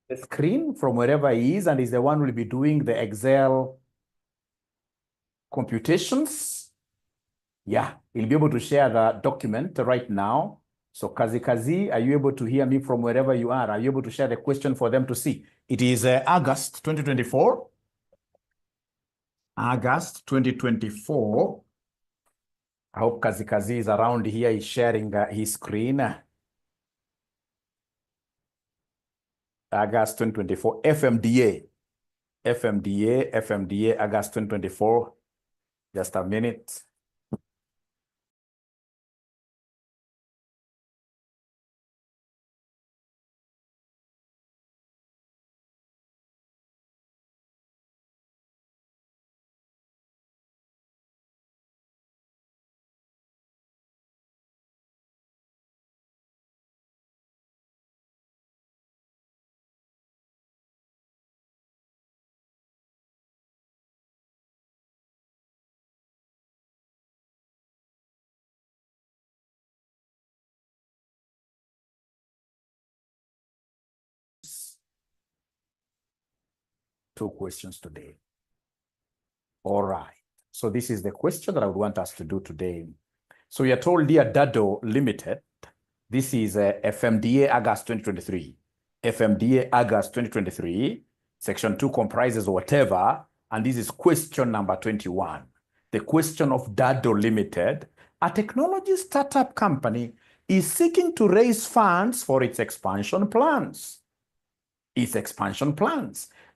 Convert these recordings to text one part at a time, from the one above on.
the screen from wherever he is and is the one who will be doing the Excel computations. Yeah, he'll be able to share the document right now. So 𝐂𝐶𝐍, are you able to hear me from wherever you are? Are you able to share the question for them to see? It is August 2024. August 2024. I hope 𝐂𝐶𝐍 is around here. He's sharing his screen. August 2024, FMDA, August 2024. Just a minute. Two questions today. All right. So this is the question that I would want us to do today. So we are told, dear Dado Limited, this is FMDA August 2023. FMDA August 2023, section 2 comprises whatever, and this is question number 21. The question of Dado Limited, a technology startup company, is seeking to raise funds for its expansion plans.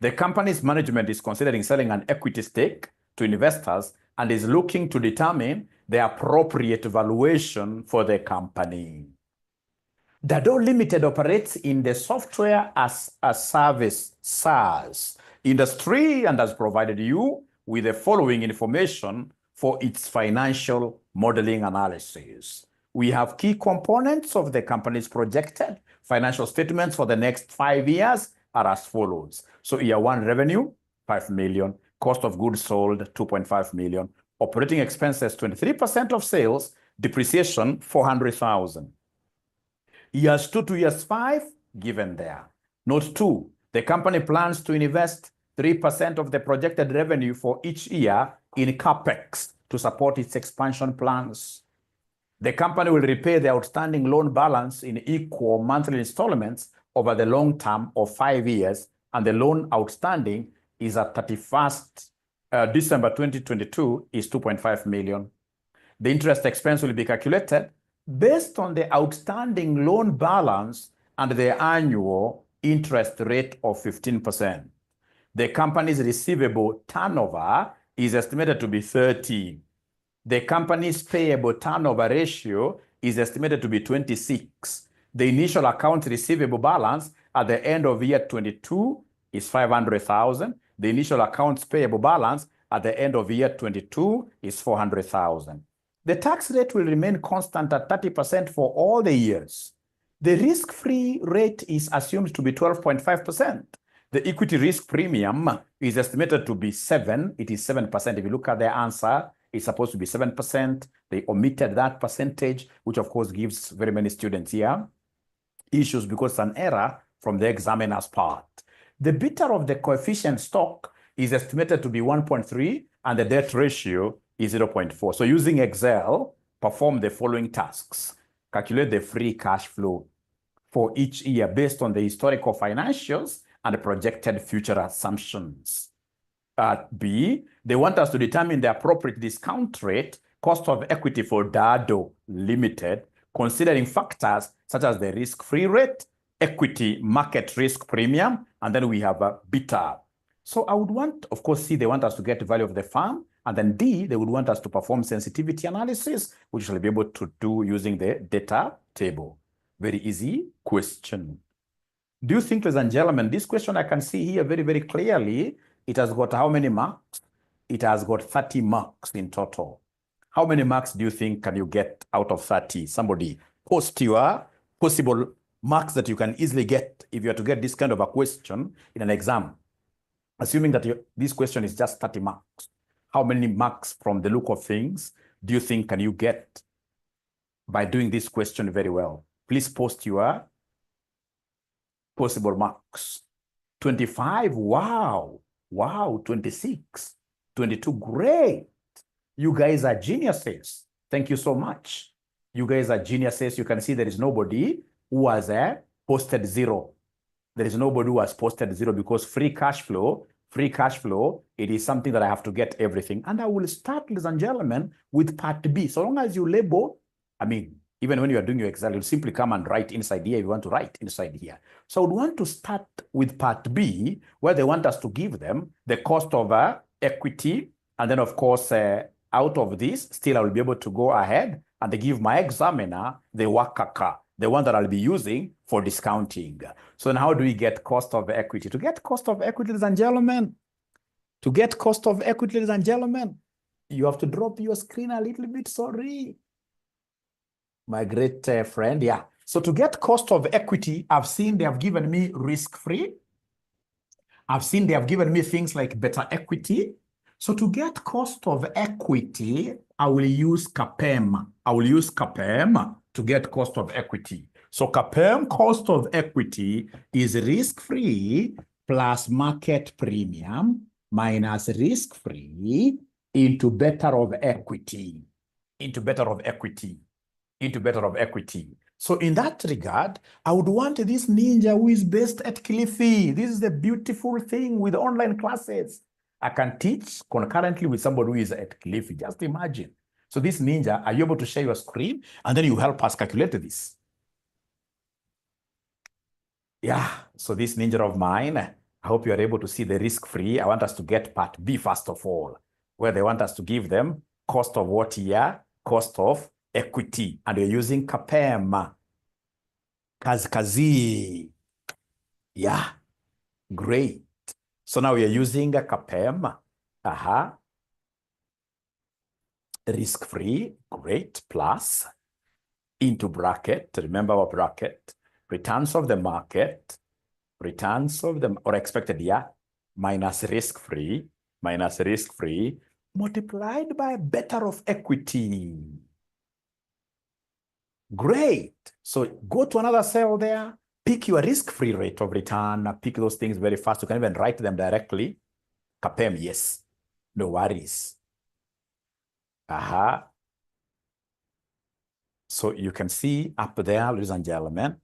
The company's management is considering selling an equity stake to investors and is looking to determine the appropriate valuation for the company. Dado Limited operates in the software as a service SaaS industry and has provided you with the following information for its financial modeling analysis. We have key components of the company's projected financial statements for the next 5 years are as follows. So year 1 revenue, 5 million, cost of goods sold, 2.5 million, operating expenses, 23% of sales, depreciation, 400,000. Years 2 to years 5, given there. Note 2, the company plans to invest 3% of the projected revenue for each year in CapEx to support its expansion plans. The company will repay the outstanding loan balance in equal monthly installments over the long term of 5 years, and the loan outstanding is at 31st December 2022 is 2.5 million. The interest expense will be calculated based on the outstanding loan balance and the annual interest rate of 15%. The company's receivable turnover is estimated to be 30. The company's payable turnover ratio is estimated to be 26. The initial account receivable balance at the end of year 22 is 500,000. The initial accounts payable balance at the end of year 22 is 400,000. The tax rate will remain constant at 30% for all the years. The risk-free rate is assumed to be 12.5%. The equity risk premium is estimated to be 7. It is 7%. If you look at the answer, it's supposed to be 7%. They omitted that percentage, which of course gives very many students here issues because it's an error from the examiner's part. The beta of the coefficient stock is estimated to be 1.3 and the debt ratio is 0.4. So using Excel, perform the following tasks. Calculate the free cash flow for each year based on the historical financials and the projected future assumptions. B, they want us to determine the appropriate discount rate, cost of equity for Dado Limited, considering factors such as the risk-free rate, equity market risk premium, and then we have a beta. So I would want, of course, C, they want us to get the value of the firm, and then D, they would want us to perform sensitivity analysis, which we'll be able to do using the data table. Very easy question. Do you think, ladies and gentlemen, this question I can see here very, very clearly, it has got how many marks? It has got 30 marks in total. How many marks do you think can you get out of 30? Somebody post your possible marks that you can easily get if you are to get this kind of a question in an exam. Assuming that this question is just 30 marks. How many marks from the look of things do you think can you get by doing this question very well? Please post your possible marks. 25, wow. Wow, 26, 22, great. You guys are geniuses. Thank you so much. You guys are geniuses. You can see there is nobody who has posted 0. There is nobody who has posted 0 because free cash flow, it is something that I have to get everything. And I will start, ladies and gentlemen, with part B. So long as you label, I mean, even when you are doing your Excel, you simply come and write inside here if you want to write inside here. So I would want to start with part B, where they want us to give them the cost of equity. And then, of course, out of this, still I will be able to go ahead and give my examiner the wakaka, the one that I'll be using for discounting. So now how do we get cost of equity? To get cost of equity, ladies and gentlemen, you have to drop your screen a little bit, sorry. My great friend, yeah. So to get cost of equity, I've seen they have given me risk-free. I've seen they have given me things like better equity. So to get cost of equity, I will use CPFM. I will use CPFM to get cost of equity. So CPFM cost of equity is risk-free plus market premium minus risk-free into better of equity, So in that regard, I would want this ninja who is based at Kilifi. This is the beautiful thing with online classes. I can teach concurrently with somebody who is at Kilifi. Just imagine. So this ninja, are you able to share your screen? And then you help us calculate this. Yeah, so this ninja of mine, I hope you are able to see the risk-free. I want us to get part B first of all, where they want us to give them cost of what here? Cost of equity. And we're using CPFM. 𝐂𝐶𝐶. Yeah, great. So now we are using a CPFM. Risk-free, great, plus into bracket. Remember our bracket. Returns of the market, or expected, yeah, minus risk-free, multiplied by better of equity. Great. So go to another cell there, pick your risk-free rate of return, pick those things very fast. You can even write them directly. CPFM, yes. No worries. So you can see up there, ladies and gentlemen,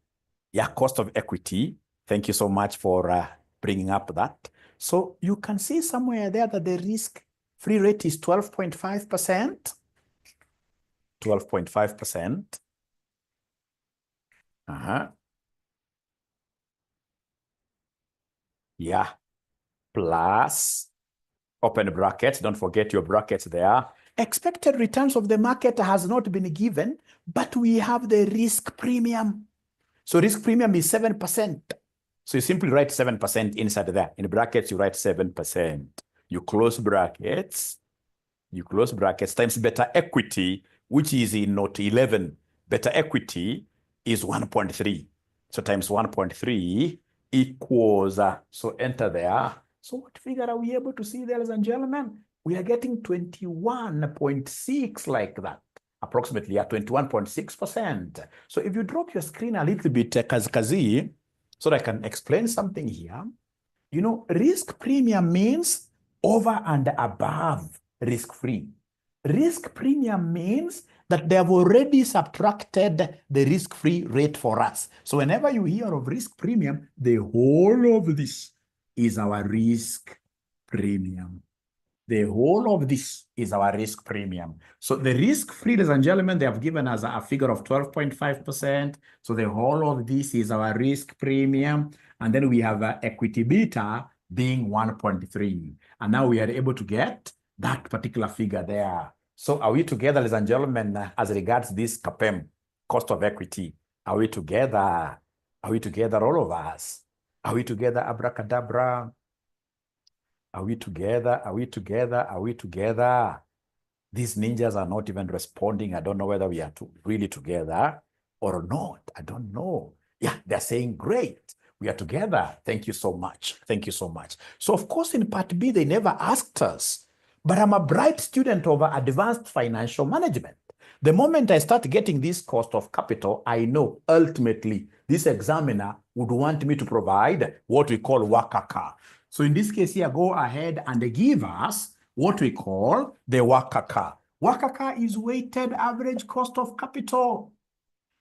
yeah, cost of equity. Thank you so much for bringing up that. So you can see somewhere there that the risk-free rate is 12.5%. 12.5%. Yeah. Plus, open brackets. Don't forget your brackets there. Expected returns of the market has not been given, but we have the risk premium. So risk premium is 7%. So you simply write 7% inside there. In brackets, you write 7%. You close brackets times better equity, which is in note 11. Better equity is 1.3. So times 1.3 equals, so enter there. So what figure are we able to see there, ladies and gentlemen? We are getting 21.6 like that. Approximately at 21.6%. So if you drop your screen a little bit, 𝐂𝐶𝐶, so that I can explain something here. You know, risk premium means over and above risk-free. Risk premium means that they have already subtracted the risk-free rate for us. So whenever you hear of risk premium, the whole of this is our risk premium. The whole of this is our risk premium. So the risk-free, ladies and gentlemen, they have given us a figure of 12.5%. So the whole of this is our risk premium. And then we have equity beta being 1.3. And now we are able to get that particular figure there. So are we together, ladies and gentlemen, as regards this CPFM, cost of equity? Are we together? Are we together, all of us? Are we together, abracadabra? Are we together? Are we together? Are we together? These ninjas are not even responding. I don't know whether we are really together or not. I don't know. Yeah, they're saying, great. We are together. Thank you so much. Thank you so much. So, of course, in part B, they never asked us. But I'm a bright student of advanced financial management. The moment I start getting this cost of capital, I know ultimately this examiner would want me to provide what we call WACCA. So in this case here, go ahead and give us what we call the WACCA. WACCA is weighted average cost of capital.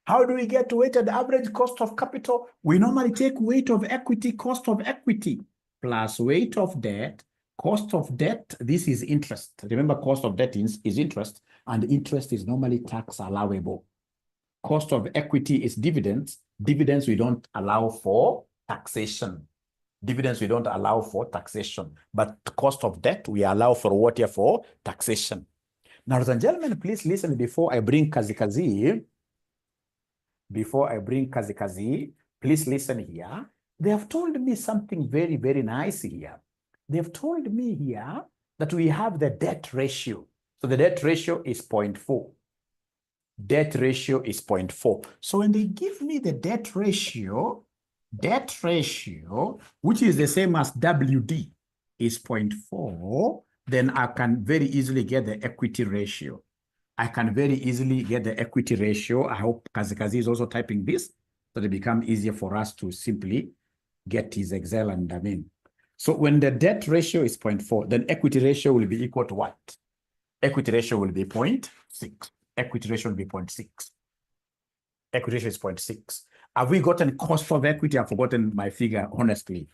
How do we get to weighted average cost of capital? We normally take weight of equity, cost of equity, plus weight of debt, cost of debt. This is interest. Remember, cost of debt is interest, and interest is normally tax allowable. Cost of equity is dividends. Dividends we don't allow for taxation. Dividends we don't allow for taxation. But cost of debt we allow for what here? For taxation. Now, ladies and gentlemen, please listen before I bring 𝐂𝐶𝐶. Before I bring 𝐂𝐶𝐶, please listen here. They have told me something very, very nice here. They have told me here that we have the debt ratio. So the debt ratio is 0.4. Debt ratio is 0.4. So when they give me the debt ratio, which is the same as WD, is 0.4, then I can very easily get the equity ratio. I can very easily get the equity ratio. I hope 𝐂𝐶𝐶 is also typing this, so it becomes easier for us to simply get his Excel and So when the debt ratio is 0.4, then equity ratio will be equal to what? Equity ratio will be 0.6. Equity ratio will be 0.6. Equity ratio is 0.6. Have we gotten cost of equity? I've forgotten my figure, honestly.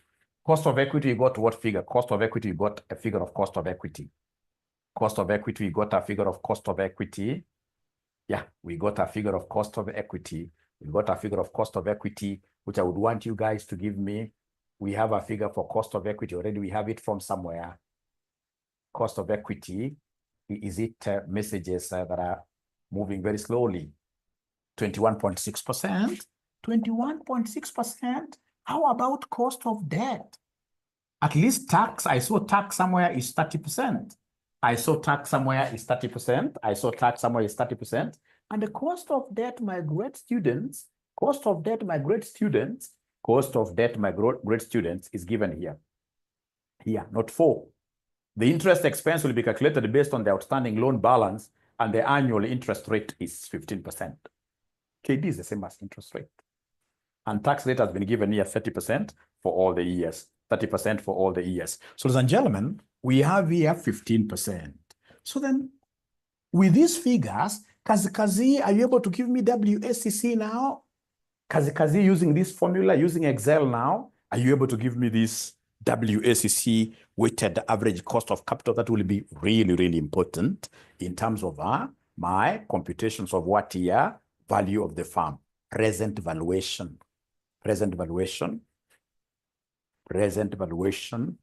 Cost of equity, you got what figure? Cost of equity, you got a figure of cost of equity. Cost of equity, we got a figure of cost of equity. Yeah, we got a figure of cost of equity. We got a figure of cost of equity, which I would want you guys to give me. We have a figure for cost of equity already. We have it from somewhere. Cost of equity. Is it messages that are moving very slowly? 21.6%. 21.6%. How about cost of debt? At least tax. I saw tax somewhere is 30%. I saw tax somewhere is 30%. I saw tax somewhere is 30%. And the cost of debt, my great students, cost of debt, my great students, cost of debt, my great students is given here. Here, not 4. The interest expense will be calculated based on the outstanding loan balance, and the annual interest rate is 15%. KD is the same as interest rate. And tax rate has been given here 30% for all the years. 30% for all the years. So, ladies and gentlemen, we have here 15%. So then, with these figures, 𝐂𝐶𝐶, are you able to give me WACC now? 𝐂𝐶𝐶 using this formula, using Excel now, are you able to give me this WACC weighted average cost of capital? That will be really, really important in terms of my computations of what here? Value of the firm. Present valuation. Present valuation. Present valuation.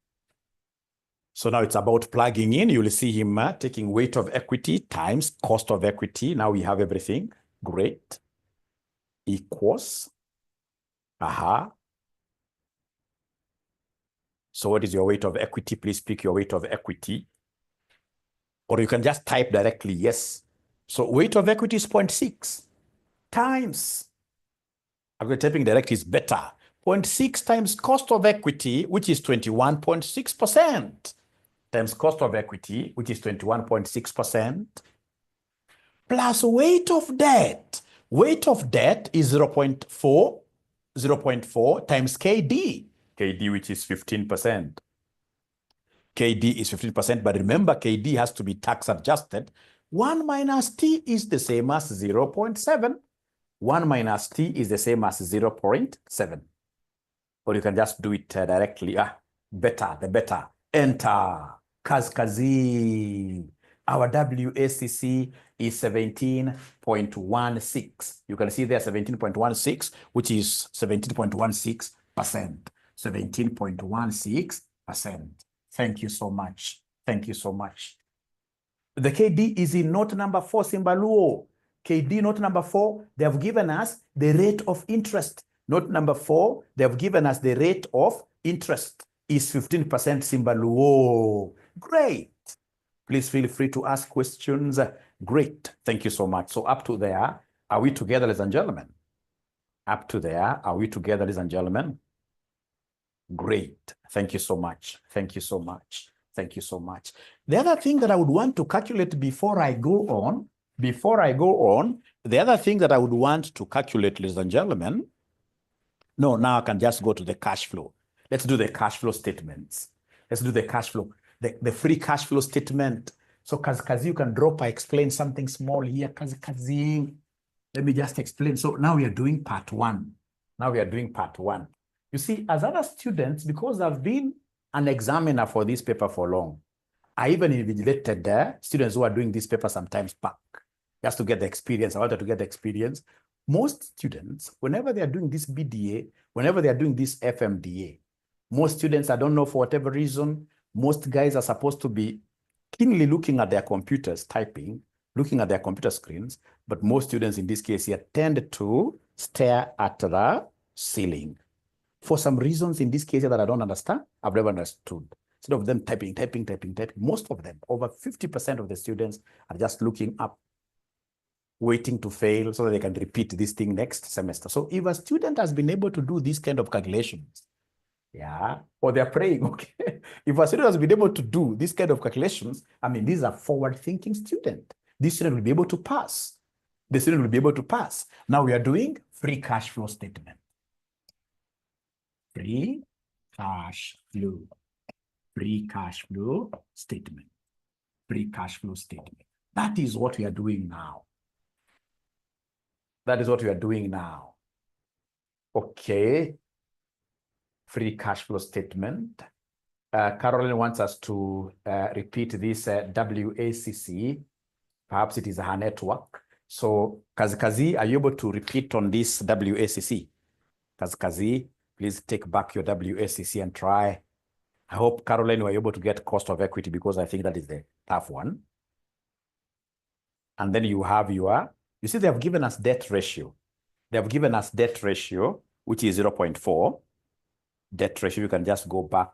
So now it's about plugging in. You will see him taking weight of equity times cost of equity. Now we have everything. Great. Equals. So what is your weight of equity? Please pick your weight of equity. Or you can just type directly, yes. So weight of equity is 0.6 times. I'm typing direct is better. 0.6 times cost of equity, which is 21.6%. Times cost of equity, which is 21.6%. Plus weight of debt. Weight of debt is 0.4. 0.4 times KD. KD, which is 15%. KD is 15%, but remember KD has to be tax adjusted. 1 minus T is the same as 0.7. 1 minus T is the same as 0.7. Or you can just do it directly. Better, the better. Enter. 𝐂𝐶𝐶. Our WACC is 17.16. You can see there 17.16, which is 17.16%. 17.16%. Thank you so much. Thank you so much. The KD is in note number 4, Simbaluo. KD note number 4, they have given us the rate of interest. Note number 4, they have given us the rate of interest is 15% Simbaluo. Great. Please feel free to ask questions. Great. Thank you so much. So up to there, are we together, ladies and gentlemen? Up to there, are we together, ladies and gentlemen? Great. Thank you so much. Thank you so much. Thank you so much. The other thing that I would want to calculate before I go on before I go on, the other thing that I would want to calculate, ladies and gentlemen, no, now I can just go to the cash flow. Let's do the cash flow statements. Let's do the cash flow, the free cash flow statement. So Kazi, you can drop, I explain something small here. Kazi, let me just explain. So now we are doing part one. Now we are doing part one. You see, as other students, because I've been an examiner for this paper for long, I even invigilated students who are doing this paper sometimes back, just to get the experience. I wanted to get the experience. Most students, whenever they are doing this BDA, whenever they are doing this FMDA, most students, I don't know for whatever reason, most guys are supposed to be keenly looking at their computers, typing, looking at their computer screens, but most students in this case here tend to stare at the ceiling. For some reasons in this case that I don't understand, I've never understood. Instead of them typing, most of them, over 50% of the students are just looking up, waiting to fail so that they can repeat this thing next semester. So if a student has been able to do these kind of calculations, yeah, or they're praying, okay, if a student has been able to do this kind of calculations, I mean, these are forward-thinking students. This student will be able to pass. The student will be able to pass. Now we are doing free cash flow statement. Free cash flow. Free cash flow statement. Free cash flow statement. That is what we are doing now. That is what we are doing now. Okay. Free cash flow statement. Caroline wants us to repeat this WACC. Perhaps it is her network. So, Kazi, are you able to repeat on this WACC? Kazi, please take back your WACC and try. I hope, Caroline, you are able to get cost of equity because I think that is the tough one. And then you have your, you see, they have given us debt ratio. They have given us debt ratio, which is 0.4. Debt ratio, you can just go back.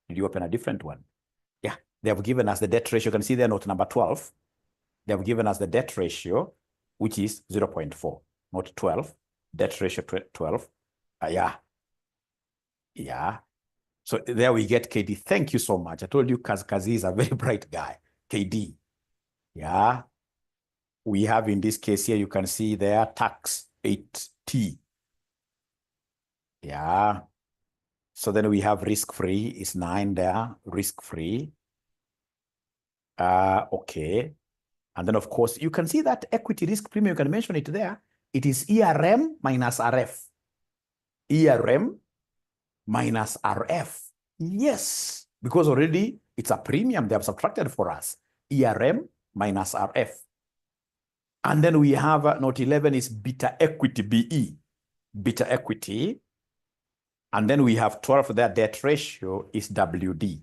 Did you open a different one? Yeah, they have given us the debt ratio. You can see there, note number 12. They have given us the debt ratio, which is 0.4, not 12. Debt ratio 12. Yeah. So there we get KD. Thank you so much. I told you Kazi is a very bright guy. KD. Yeah. We have in this case here, you can see there, tax 8T. Yeah. So then we have risk-free is 9 there, risk-free. Okay. And then, of course, you can see that equity risk premium, you can mention it there. It is ERM minus RF. ERM minus RF. Yes, because already it's a premium they have subtracted for us. ERM minus RF. And then we have note 11 is beta equity, BE. Beta equity. And then we have 12 there, debt ratio is WD.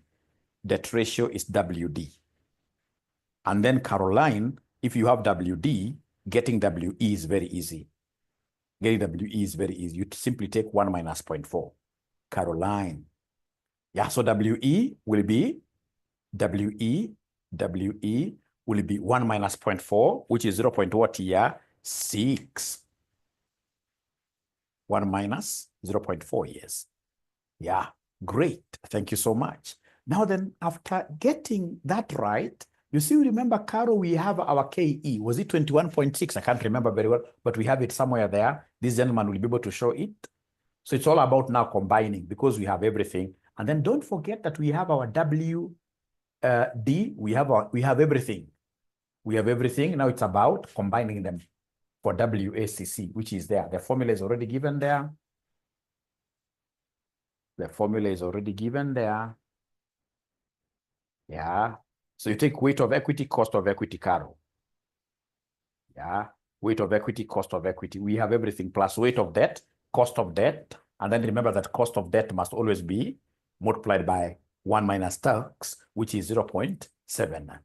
Debt ratio is WD. And then Caroline, if you have WD, getting WE is very easy. Getting WE is very easy. You simply take 1 minus 0.4. Caroline. Yeah, so WE will be 1 minus 0.4, which is 0. What here? 6. 1 minus 0.4 years. Yeah, great. Thank you so much. Now then, after getting that right, you see, remember, Caro, we have our KE. Was it 21.6? I can't remember very well, but we have it somewhere there. This gentleman will be able to show it. So it's all about now combining because we have everything. And then don't forget that we have our WD. We have everything. We have everything. Now it's about combining them for WACC, which is there. The formula is already given there. The formula is already given there. Yeah. So you take weight of equity, cost of equity, Caro. Yeah. Weight of equity, cost of equity. We have everything plus weight of debt, cost of debt. And then remember that cost of debt must always be multiplied by 1 minus tax, which is 0.7.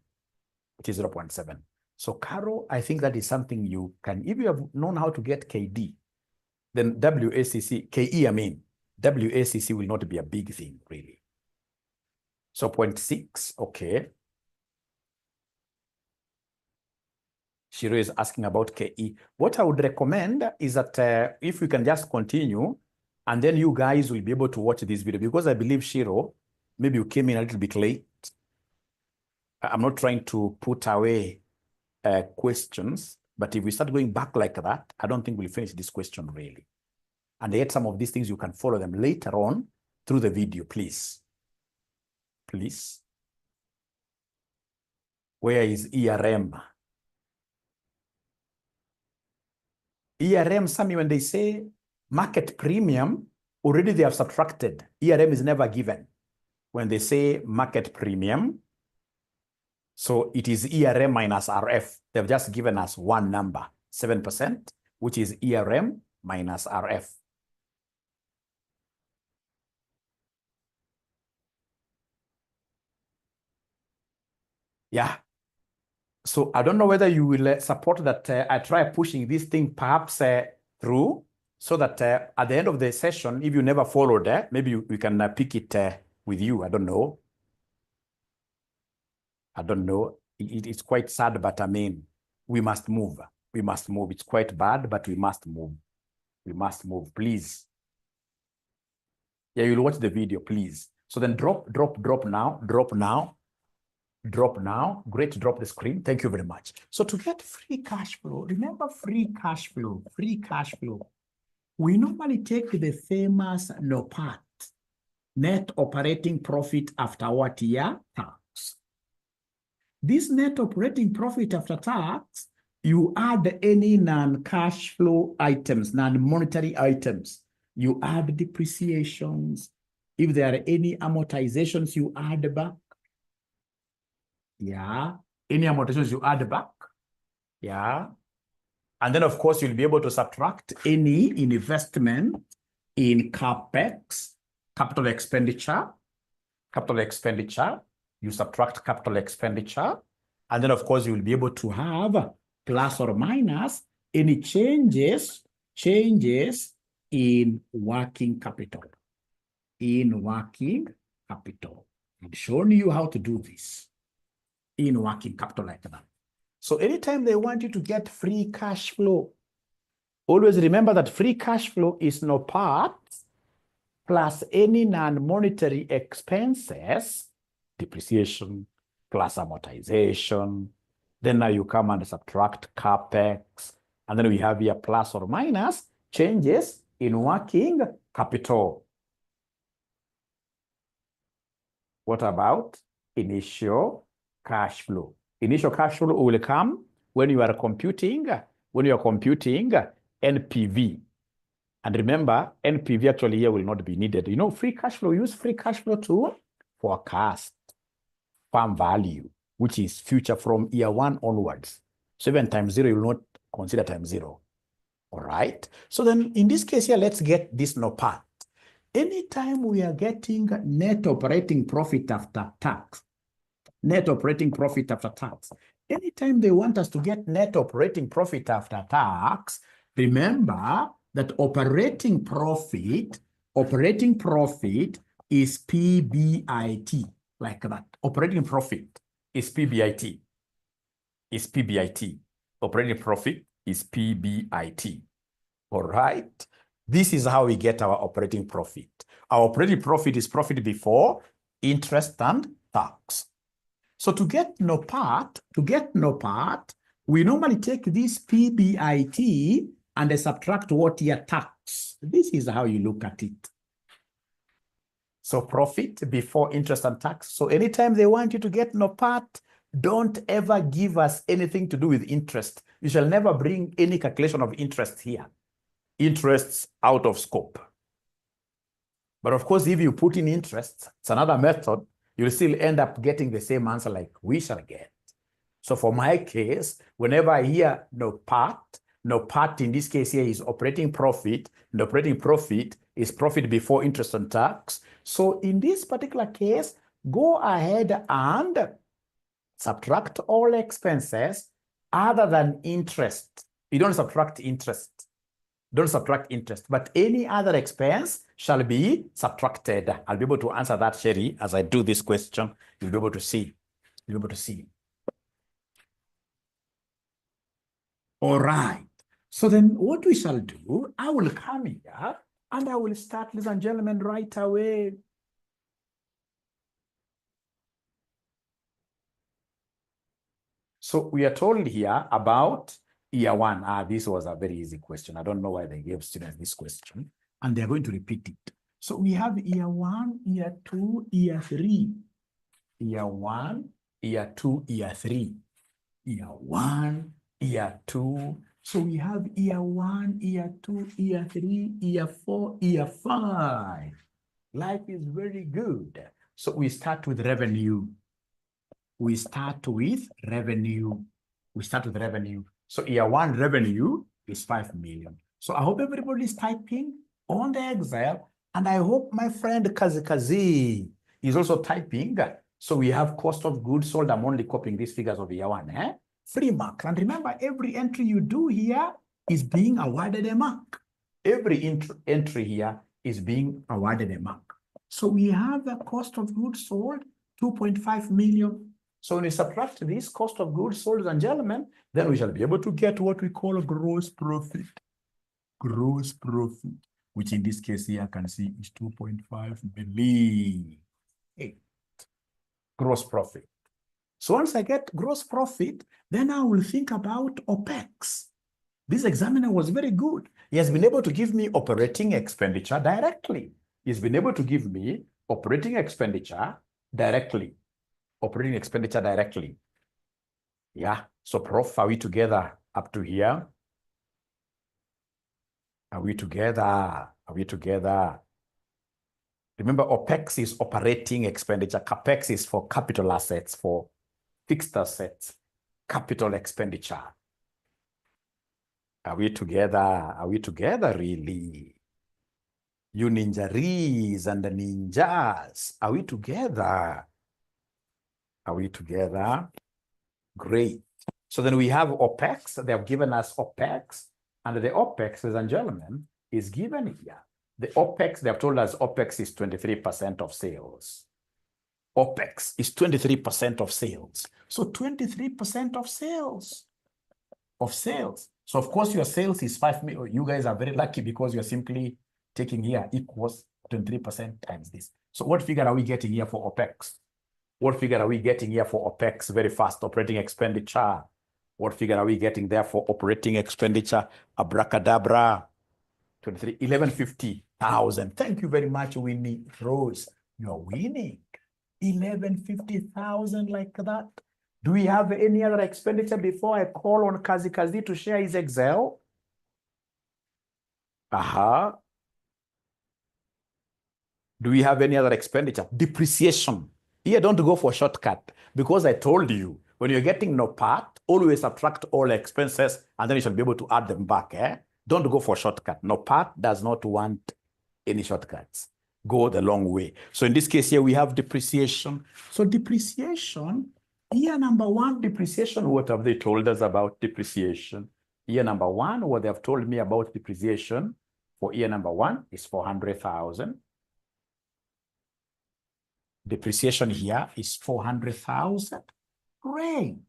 It is 0.7. So, Caro, I think that is something you can, if you have known how to get KD, then WACC, KE, I mean, WACC will not be a big thing, really. So 0.6, okay. Shiro is asking about KE. What I would recommend is that if we can just continue, and then you guys will be able to watch this video, because I believe, Shiro, maybe you came in a little bit late. I'm not trying to put away questions, but if we start going back like that, I don't think we'll finish this question really. And yet some of these things, you can follow them later on through the video, please. Please. Where is ERM? ERM, Sammy, when they say market premium, already they have subtracted. ERM is never given when they say market premium. So it is ERM minus RF. They've just given us one number, 7%, which is ERM minus RF. Yeah. So I don't know whether you will support that I try pushing this thing perhaps through, so that at the end of the session, if you never followed, maybe we can pick it with you. I don't know. I don't know. It's quite sad, but I mean, we must move. We must move. It's quite bad, but we must move. We must move, please. Yeah, you'll watch the video, please. So then drop now, drop now. Drop now. Great, drop the screen. Thank you very much. So to get free cash flow, remember free cash flow, we normally take the famous NOPAT, net operating profit after what year? Tax. This net operating profit after tax, you add any non-cash flow items, non-monetary items. You add depreciations. If there are any amortizations, you add back. Yeah. Any amortizations you add back. Yeah. And then, of course, you'll be able to subtract any investment in CapEx, capital expenditure. You subtract capital expenditure. And then, of course, you'll be able to have plus or minus any changes in working capital. I've shown you how to do this in working capital like that. So anytime they want you to get free cash flow, always remember that free cash flow is NOPAT plus any non-monetary expenses, depreciation plus amortization. Then now you come and subtract CapEx. And then we have here plus or minus changes in working capital. What about initial cash flow? Initial cash flow will come when you are computing NPV. And remember, NPV actually here will not be needed. You know, free cash flow, use free cash flow to forecast farm value, which is future from year 1 onwards. So even times 0, you will not consider times 0. All right. So then in this case here, let's get this NOPAT. Anytime we are getting net operating profit after tax, anytime they want us to get net operating profit after tax, remember that operating profit is PBIT, like that. Operating profit is PBIT. Operating profit is PBIT. All right. This is how we get our operating profit. Our operating profit is profit before interest and tax. So to get NOPAT, we normally take this PBIT and subtract what year tax. This is how you look at it. So profit before interest and tax. So anytime they want you to get NOPAT, don't ever give us anything to do with interest. You shall never bring any calculation of interest here. Interests out of scope. But of course, if you put in interest, it's another method, you'll still end up getting the same answer like we shall get. So for my case, whenever I hear NOPAT in this case here is operating profit, and operating profit is profit before interest and tax. So in this particular case, go ahead and subtract all expenses other than interest. You don't subtract interest. But any other expense shall be subtracted. I'll be able to answer that, Sherry, as I do this question. You'll be able to see. All right. So then what we shall do, I will come here and I will start, ladies and gentlemen, right away. So we are told here about year one. This was a very easy question. I don't know why they gave students this question. And they're going to repeat it. So we have year one, year two, year three. Year one, year two, year three. Year one, year two. So we have year one, year two, year three, year four, year five. Life is very good. So we start with revenue. We start with revenue. So year one revenue is 5 million. So I hope everybody is typing on the Excel, and I hope my friend 𝐂𝐶𝐶 is also typing. So we have cost of goods sold. I'm only copying these figures of year one. 3 marks. And remember, every entry you do here is being awarded a mark. Every entry here is being awarded a mark. So we have a cost of goods sold, 2.5 million. So when we subtract this cost of goods sold, ladies and gentlemen, then we shall be able to get what we call a gross profit. Gross profit, which in this case here I can see is 2.5 million. Gross profit. So once I get gross profit, then I will think about OPEX. This examiner was very good. He has been able to give me operating expenditure directly. He's been able to give me operating expenditure directly. Operating expenditure directly. Yeah. So Prof, are we together up to here? Are we together? Are we together? Remember, OPEX is operating expenditure. CAPEX is for capital assets, for fixed assets, capital expenditure. Are we together? Are we together, really? You ninjaries and the ninjas, are we together? Are we together? Great. So then we have OPEX. They have given us OPEX. And the OPEX, ladies and gentlemen, is given here. The OPEX, they have told us OPEX is 23% of sales. OPEX is 23% of sales. So 23% of sales. So of course your sales is 5 million. You guys are very lucky because you're simply taking here equals 23% times this. So what figure are we getting here for OPEX? What figure are we getting here for OPEX? Very fast, operating expenditure. What figure are we getting there for operating expenditure? Abracadabra. 1150,000. Thank you very much, Winnie Rose. You're winning. 1150,000 like that. Do we have any other expenditure before I call on 𝐂𝐶𝐶 to share his Excel? Do we have any other expenditure? Depreciation. Here, don't go for shortcut, because I told you, when you're getting no part, always subtract all expenses, and then you shall be able to add them back. Don't go for shortcut. No part does not want any shortcuts. Go the long way. So in this case here, we have depreciation. So depreciation, year number one, depreciation, what have they told us about depreciation? Year number one, what they have told me about depreciation for year number one is 400,000. Depreciation here is 400,000. Great.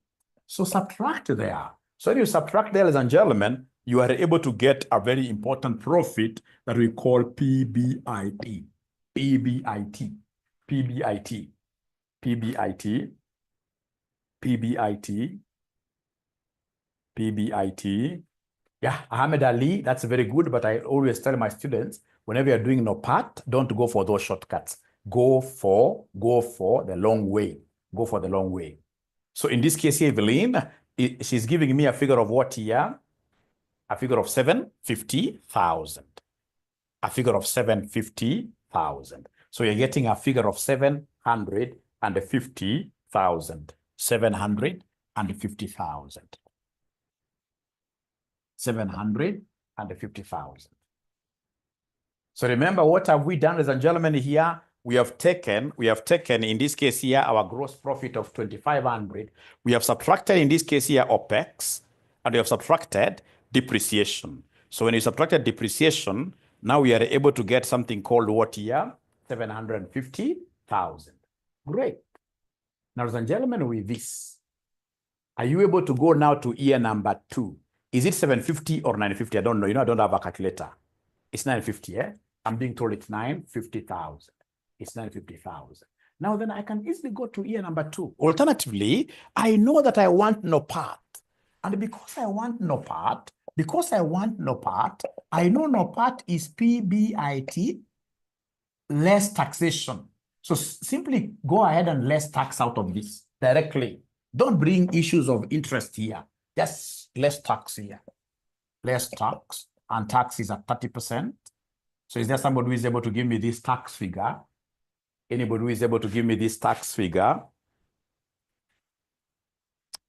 So subtract there. So when you subtract there, ladies and gentlemen, you are able to get a very important profit that we call PBIT. PBIT. PBIT. PBIT. PBIT. PBIT. Yeah, Ahmed Ali, that's very good, but I always tell my students, whenever you're doing no part, don't go for those shortcuts. Go for the long way. Go for the long way. So in this case here, Evelyn, she's giving me a figure of what here? A figure of 750,000. A figure of 750,000. So you're getting a figure of 750,000. 750,000. 750,000. So remember, what have we done, ladies and gentlemen, here? We have taken in this case here our gross profit of 2,500. We have subtracted in this case here OPEX, and we have subtracted depreciation. So when you subtracted depreciation, now we are able to get something called what here? 750,000. Great. Now, ladies and gentlemen, with this, are you able to go now to year number 2? Is it 750 or 950? I don't know. You know, I don't have a calculator. It's 950, I'm being told it's 950,000. It's 950,000. Now then I can easily go to year number 2. Alternatively, I know that I want no part. And because I want no part, I know no part is PBIT less taxation. So simply go ahead and less tax out of this directly. Don't bring issues of interest here. Just less tax here. Less tax, and tax is at 30%. So is there somebody who is able to give me this tax figure? Anybody who is able to give me this tax figure?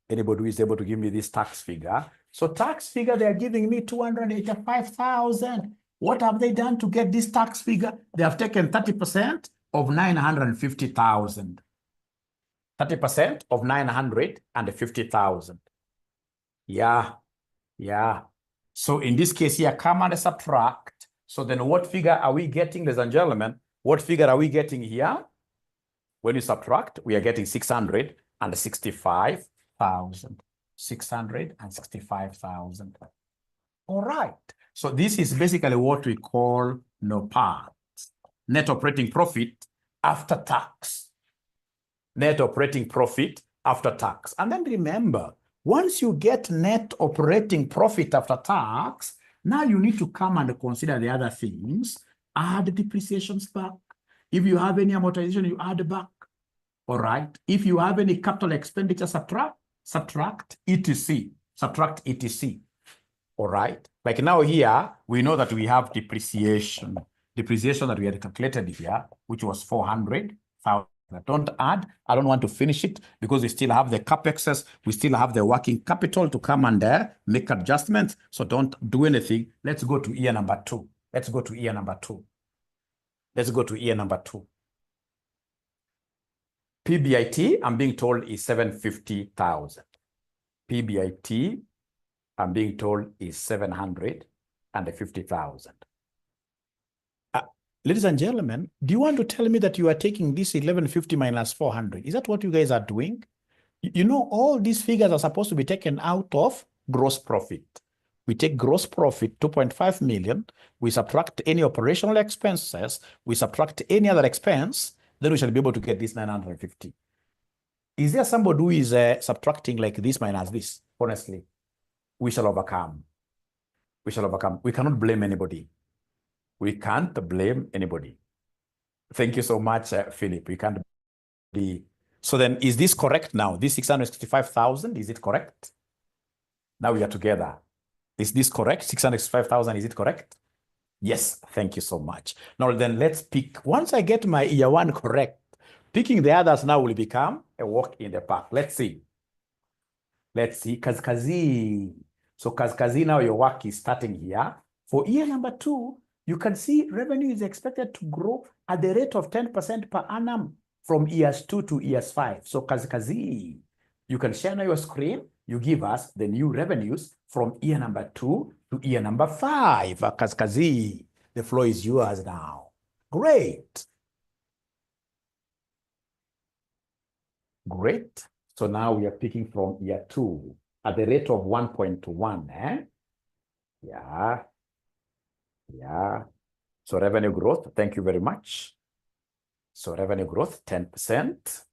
Anybody who is able to give me this tax figure? So tax figure, they are giving me 285,000. What have they done to get this tax figure? They have taken 30% of 950,000. 30% of 950,000. Yeah. So in this case here, come and subtract. So then what figure are we getting, ladies and gentlemen? What figure are we getting here? When you subtract, we are getting 665,000. 665,000. All right. So this is basically what we call no part. Net operating profit after tax. Net operating profit after tax. And then remember, once you get net operating profit after tax, now you need to come and consider the other things. Add depreciations back. If you have any amortization, you add back. All right. If you have any capital expenditure, subtract etc. Subtract etc. All right. Like now here, we know that we have depreciation. Depreciation that we had calculated here, which was 400,000. Don't add. I don't want to finish it because we still have the capexes. We still have the working capital to come and make adjustments. So don't do anything. Let's go to year number 2. Let's go to year number 2. Let's go to year number 2. PBIT, I'm being told, is 750,000. PBIT, I'm being told, is 750,000. Ladies and gentlemen, do you want to tell me that you are taking this 1150 minus 400? Is that what you guys are doing? You know, all these figures are supposed to be taken out of gross profit. We take gross profit, 2.5 million. We subtract any operational expenses. We subtract any other expense. Then we shall be able to get this 950. Is there somebody who is subtracting like this minus this? Honestly, we shall overcome. We shall overcome. We cannot blame anybody. We can't blame anybody. Thank you so much, Philip. We can't be. So then, is this correct now? This 665,000, is it correct? Now we are together. Is this correct? 665,000, is it correct? Yes, thank you so much. Now then, let's pick. Once I get my year 1 correct, picking the others now will become a walk in the park. Let's see. Let's see. 𝐂𝐶𝐶. So 𝐂𝐶𝐶, now your work is starting here. For year number 2, you can see revenue is expected to grow at the rate of 10% per annum from years 2 to years 5. So 𝐂𝐶𝐶, you can share now your screen. You give us the new revenues from year number 2 to year number 5. 𝐂𝐶𝐶, the floor is yours now. Great. Great. So now we are picking from year 2 at the rate of 1.1. Yeah. So revenue growth, thank you very much. So revenue growth, 10%.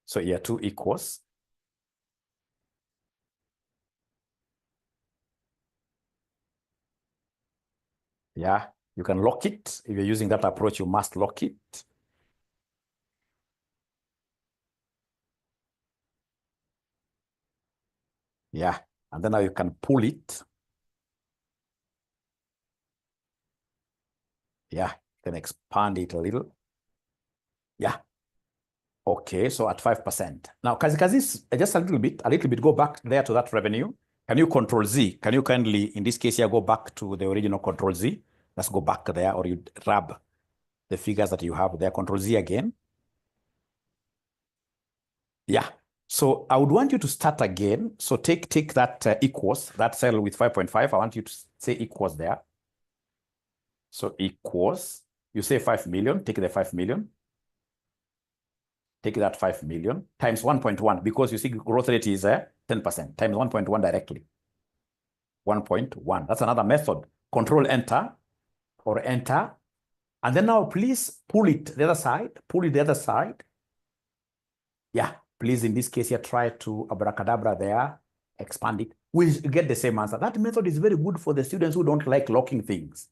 So year 2 equals. Yeah, you can lock it. If you're using that approach, you must lock it. Yeah, and then now you can pull it. Yeah, you can expand it a little. Yeah. Okay, so at 5%. Now, 𝐂𝐶𝐶, just a little bit, go back there to that revenue. Can you Control Z? Can you kindly, in this case here, go back to the original Control Z? Let's go back there, or you grab the figures that you have there. Control Z again. Yeah. So I would want you to start again. So take that equals, that cell with 5.5. I want you to say equals there. So equals, you say 5 million, take the 5 million. Take that 5 million times 1.1, because you see growth rate is 10%, times 1.1 directly. 1.1. That's another method Control enter or enter. And then now please pull it the other side, pull it the other side. Yeah, please in this case here, try to abracadabra there, expand it. We'll get the same answer. That method is very good for the students who don't like locking things.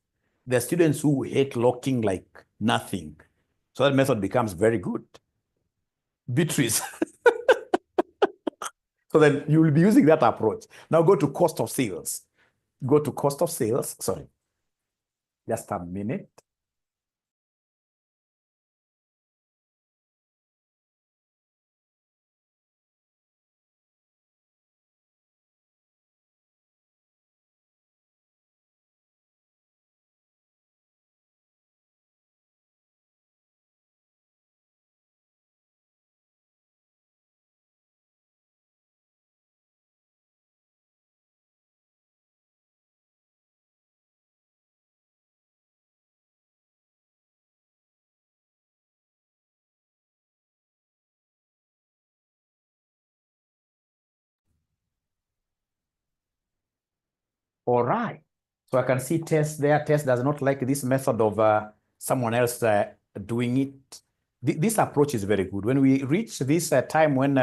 The students who hate locking like nothing. So that method becomes very good. Beatrice. So then you will be using that approach. Now go to cost of sales. Go to cost of sales. Sorry. Just a minute. All right. So I can see Tess there. Tess does not like this method of someone else doing it. This approach is very good. When we reach this time when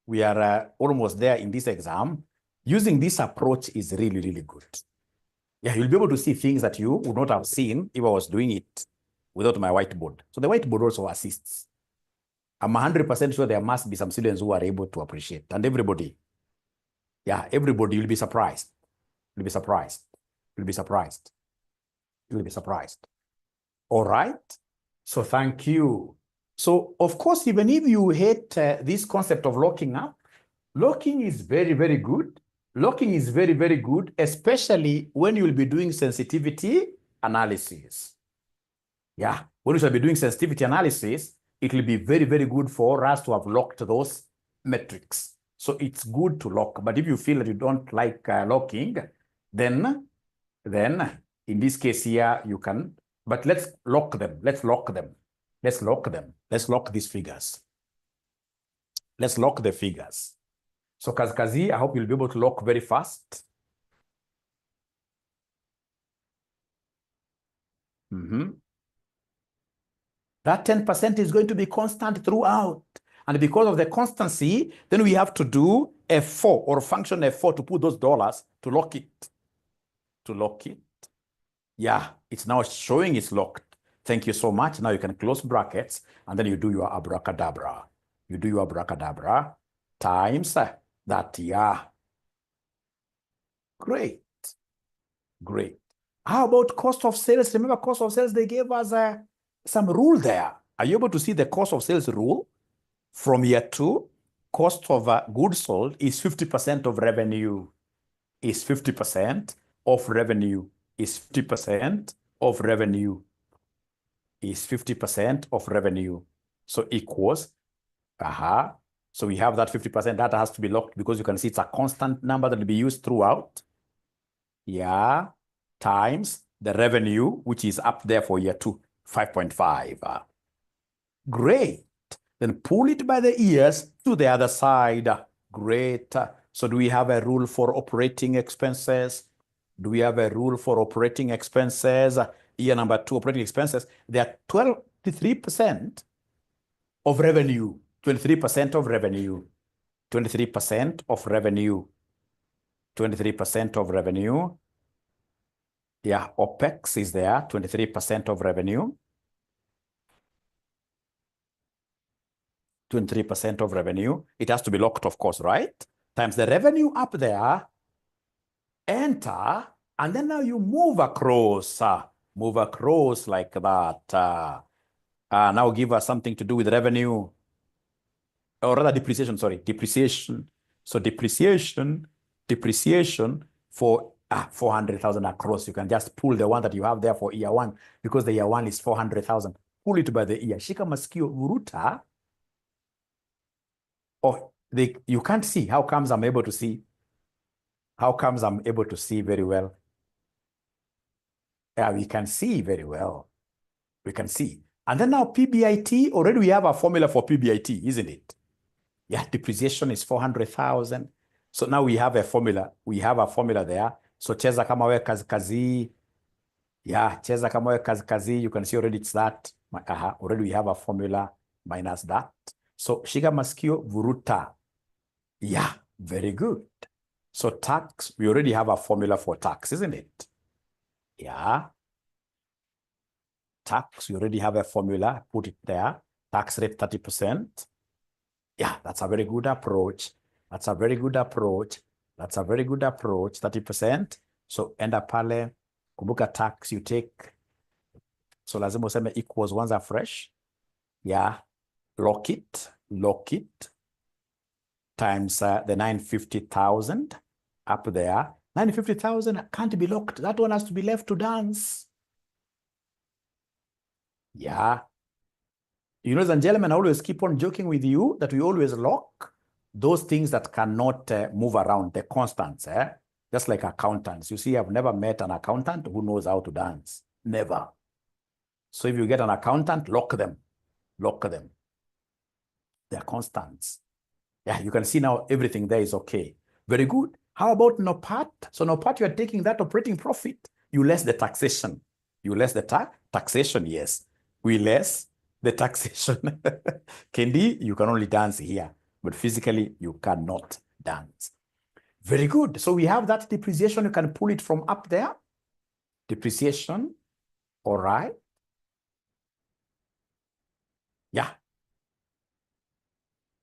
we are almost there in this exam, using this approach is really, really good. Yeah, you'll be able to see things that you would not have seen if I was doing it without my whiteboard. So the whiteboard also assists. I'm 100% sure there must be some students who are able to appreciate, and everybody. Yeah, everybody, you'll be surprised. You'll be surprised. You'll be surprised. You'll be surprised. All right. So thank you. So of course, even if you hate this concept of locking up, locking is very, very good. Locking is very, very good, especially when you will be doing sensitivity analysis. Yeah, when you shall be doing sensitivity analysis, it will be very, very good for us to have locked those metrics. So it's good to lock. But if you feel that you don't like locking, then in this case here, you can, but let's lock them. Let's lock them. Let's lock them. Let's lock these figures. Let's lock the figures. So 𝐂𝐶𝐶, I hope you'll be able to lock very fast. That 10% is going to be constant throughout. And because of the constancy, then we have to do F4 or function F4 to put those dollars to lock it. To lock it. Yeah, it's now showing it's locked. Thank you so much. Now you can close brackets and then you do your abracadabra. You do your abracadabra times that, yeah. Great. Great. How about cost of sales? Remember cost of sales, they gave us some rule there. Are you able to see the cost of sales rule? From year 2, cost of goods sold is 50% of revenue. Is 50% of revenue. Is 50% of revenue. Is 50% of revenue. So equals, so we have that 50%, that has to be locked because you can see it's a constant number that will be used throughout. Yeah, times the revenue, which is up there for year 2, 5.5. Great. Then pull it by the ears to the other side. Great. So do we have a rule for operating expenses? Do we have a rule for operating expenses? Year number 2, operating expenses. They are 23% of revenue. 23% of revenue. 23% of revenue. 23% of revenue. Yeah, OPEX is there. 23% of revenue. 23% of revenue. It has to be locked, of course, right? Times the revenue up there. Enter. And then now you move across. Move across like that. Now give us something to do with revenue. Or rather depreciation, sorry. Depreciation. So depreciation for 400,000 across. You can just pull the one that you have there for year 1 because the year 1 is 400,000. Pull it by the ear. Shika masikio uruta. Oh, you can't see. How comes I'm able to see? How comes I'm able to see very well? Yeah, we can see very well. We can see. And then now PBIT, already we have a formula for PBIT, isn't it? Yeah, depreciation is 400,000. So now we have a formula. We have a formula there. So cheza kama we 𝐂𝐶𝐶. Yeah, cheza kama we 𝐂𝐶𝐶. You can see already it's that. Already we have a formula minus that. So shika masikio, vuruta. Yeah, very good. So tax, we already have a formula for tax, isn't it? Yeah. Tax, we already have a formula, put it there. Tax rate 30%. Yeah, that's a very good approach. That's a very good approach. That's a very good approach, 30%. So enda pale, kumbuka tax you take. So lazima useme equals ones are fresh. Yeah, lock it times the 950,000 up there. 950,000 can't be locked. That one has to be left to dance. Yeah. You know, ladies and gentlemen, I always keep on joking with you that we always lock those things that cannot move around, the constants, just like accountants. You see, I've never met an accountant who knows how to dance. Never. So if you get an accountant, lock them. Lock them. They're constants. Yeah, you can see now everything there is okay. Very good. How about NOPAT? So NOPAT, you are taking that operating profit. You less the taxation. You less the taxation, yes. We less the taxation. Kendi, you can only dance here, but physically you cannot dance. Very good. So we have that depreciation. You can pull it from up there. Depreciation. All right. Yeah.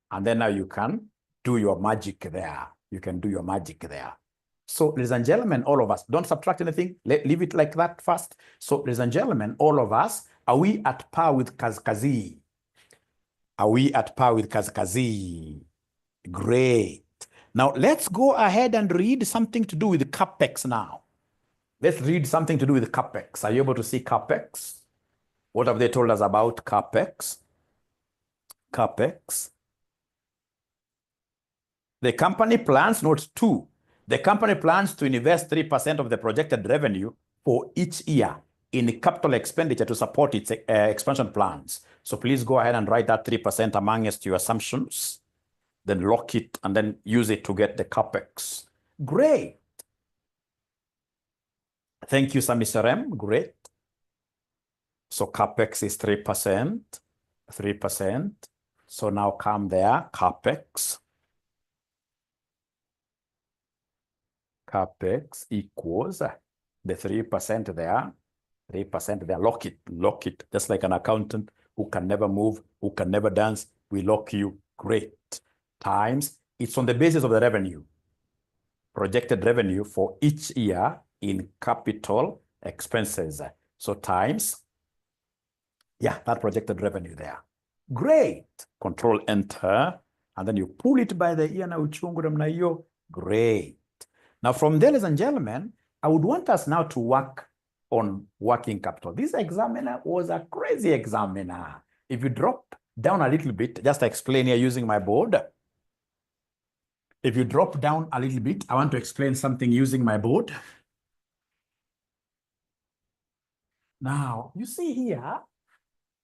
And then now you can do your magic there. You can do your magic there. So, ladies and gentlemen, all of us, don't subtract anything. Leave it like that first. So, ladies and gentlemen, all of us, are we at par with 𝐂𝐶𝐶? Are we at par with 𝐂𝐶𝐶? Great. Now, let's go ahead and read something to do with CAPEX now. Let's read something to do with CAPEX. Are you able to see CAPEX? What have they told us about CAPEX? CAPEX. The company plans, note 2, the company plans to invest 3% of the projected revenue for each year in capital expenditure to support its expansion plans. So please go ahead and write that 3% amongst your assumptions, then lock it and then use it to get the CAPEX. Great. Thank you, Mr. M. Great. So CAPEX is 3%. 3%. So now come there, CAPEX. CAPEX equals the 3% there, 3% there. Lock it, just like an accountant who can never move, who can never dance. We lock you. Great. Times, it's on the basis of the revenue, projected revenue for each year in capital expenses. So times, yeah, that projected revenue there. Great. Control Enter, and then you pull it by the ear na uchungu namna hiyo. Great. Now, from there, ladies and gentlemen, I would want us now to work on working capital. This examiner was a crazy examiner. If you drop down a little bit, just to explain here using my board. If you drop down a little bit, I want to explain something using my board. Now, you see here,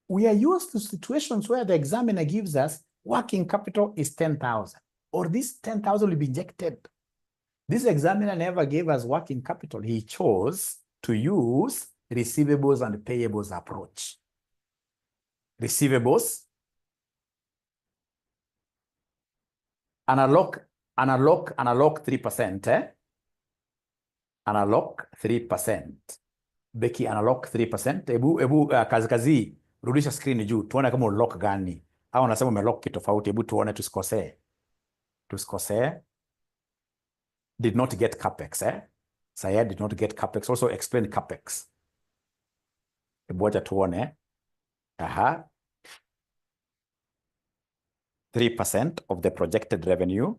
we are used to situations where the examiner gives us working capital is 10,000, or this 10,000 will be injected. This examiner never gave us working capital. He chose to use receivables and payables approach. Receivables, analog 3%, analog 3%. Becky, analog 3%. Ebu 𝐂𝐶𝐶, rudisha screen juu, tuone kama unlock gani. Au unasema umelock kitu tofauti, ebu tuone tusikosee. Tusikosee. Did not get CAPEX, Sayed did not get CAPEX. Also explain CAPEX. Ebu acha tuone. 3% of the projected revenue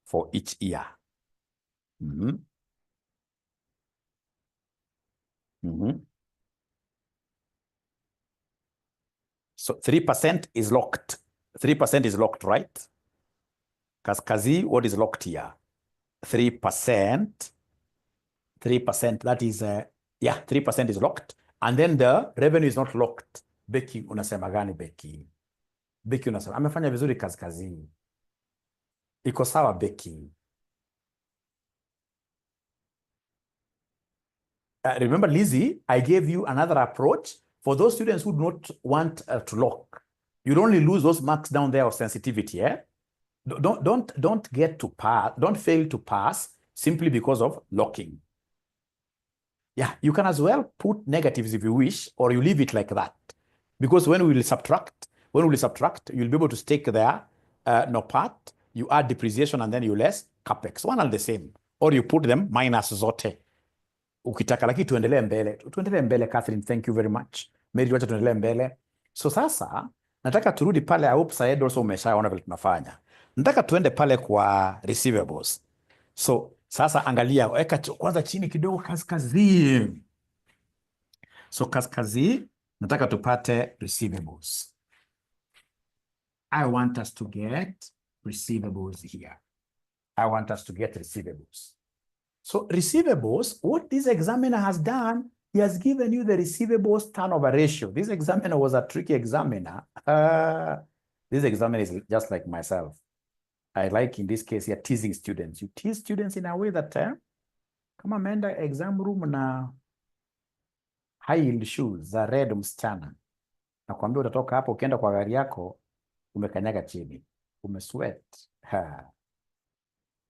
for each year. So 3% is locked. 3% is locked, right? 𝐂𝐶𝐶, what is locked here? 3%. 3%, that is, 3% is locked. And then the revenue is not locked. Becky, unasema gani Becky? Becky unasema, amefanya vizuri 𝐂𝐶𝐶. Iko sawa Becky. remember, Lizzie, I gave you another approach for those students who do not want to lock. You'd only lose those marks down there of sensitivity. Don't get to pass. Don't fail to pass simply because of locking. Yeah, you can as well put negatives if you wish, or you leave it like that. Because when we will subtract, you'll be able to stake there no part, you add depreciation, and then you less capex. One and the same. Or you put them minus zote. Ukitaka, lakini tuendelee mbele. Catherine, thank you very much. Mary, wacha tuendelee mbele. So sasa, nataka turudi pale. I hope Said also umeshaona vile tunafanya. Nataka tuende pale kwa receivables. So sasa angalia, weka kwanza chini kidogo kaskazi. So kaskazi, nataka tupate receivables. I want us to get receivables here. So receivables, what this examiner has done, he has given you the receivables turnover ratio. This examiner was a tricky examiner. This examiner is just like myself. I like, in this case, you're teasing students. You tease students in a way that, kama ameenda exam room na high-heeled shoes za red msichana, na kuambia utatoka hapo ukienda kwa gari yako, umekanyaga chini, umesweat.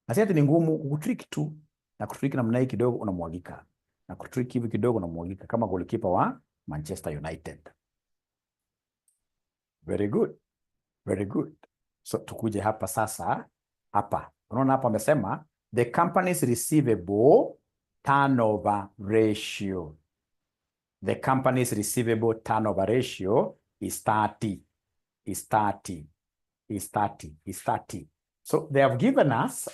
Na siati ni ngumu, kutrick tu, na kutrick namna hii kidogo unamwagika, na kutrick hivi kidogo unamwagika, kama goalkeeper wa Manchester United. Very good. So tukuje hapa sasa, hapa. Unaona hapa amesema, the company's receivable turnover ratio. The company's receivable turnover ratio is 30. So they have given us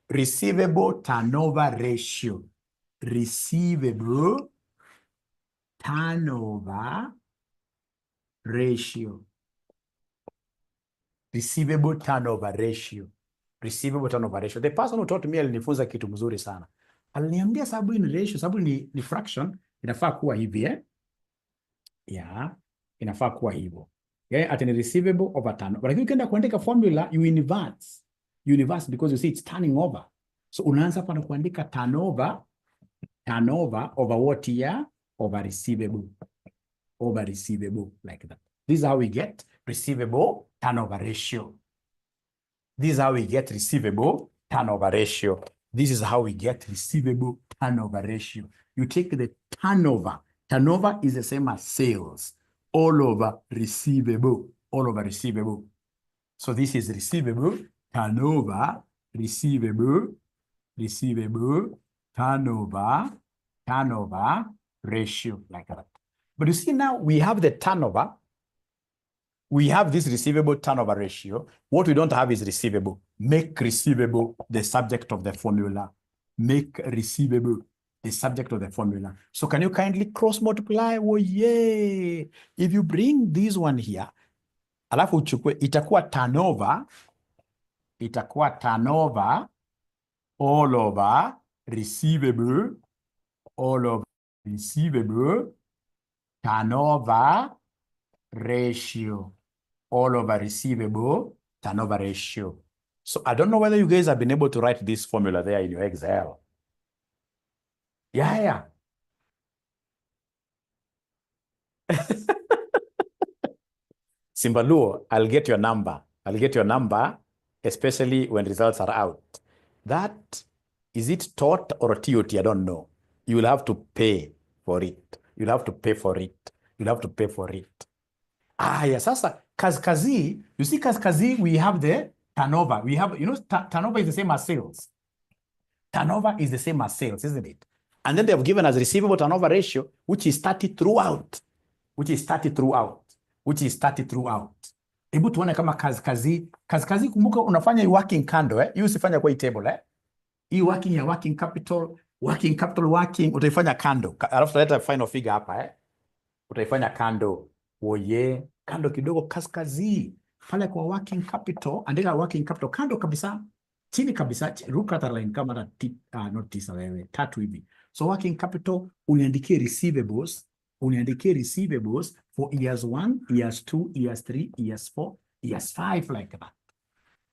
receivable turnover ratio. Receivable turnover ratio. The person who taught me alinifunza kitu mzuri sana. Aliniambia sababu ni ratio, sababu ni fraction, inafaa kuwa hivi Yeah, inafaa kuwa hivyo. Ati ni receivable over turnover. Lakini ukienda kuandika formula, you inverse because you see it's turning over. So unaanza hapa na kuandika turnover over what year? Over receivable like that. This is how we get receivable turnover ratio. This is how we get receivable turnover ratio. You take the turnover. Turnover is the same as sales. All over receivable. So this is receivable, turnover, turnover ratio, like that. But you see now, we have the turnover. We have this receivable turnover ratio. What we don't have is receivable. Make receivable the subject of the formula. So can you kindly cross multiply? Oh yeah. If you bring this one here, alafu uchukue, itakuwa turnover all over receivable turnover ratio. So I don't know whether you guys have been able to write this formula there in your Excel. Yeah. Simbaluo, I'll get your number, especially when results are out. That, is it taught or TOT? I don't know. You will have to pay for it. Yes, sasa, kazi, you see kazi, we have the turnover. We have, turnover is the same as sales. Turnover is the same as sales, isn't it? And then they have given us receivable turnover ratio, which is 30 throughout. Hebu tuone kama kazi, kumbuka unafanya working candle, hii usifanya kwa hii table, hii working ya working capital, utaifanya kando. Alafu tutaleta final figure hapa, utaifanya kando. Oye, kando kidogo kazi. Pale kwa working capital, andika working capital kando kabisa. Chini kabisa, ruka hata line kama not tisa wewe, 3 hivi. So working capital, uniandikie receivables for years 1, years 2, years 3, years 4, years 5, like that.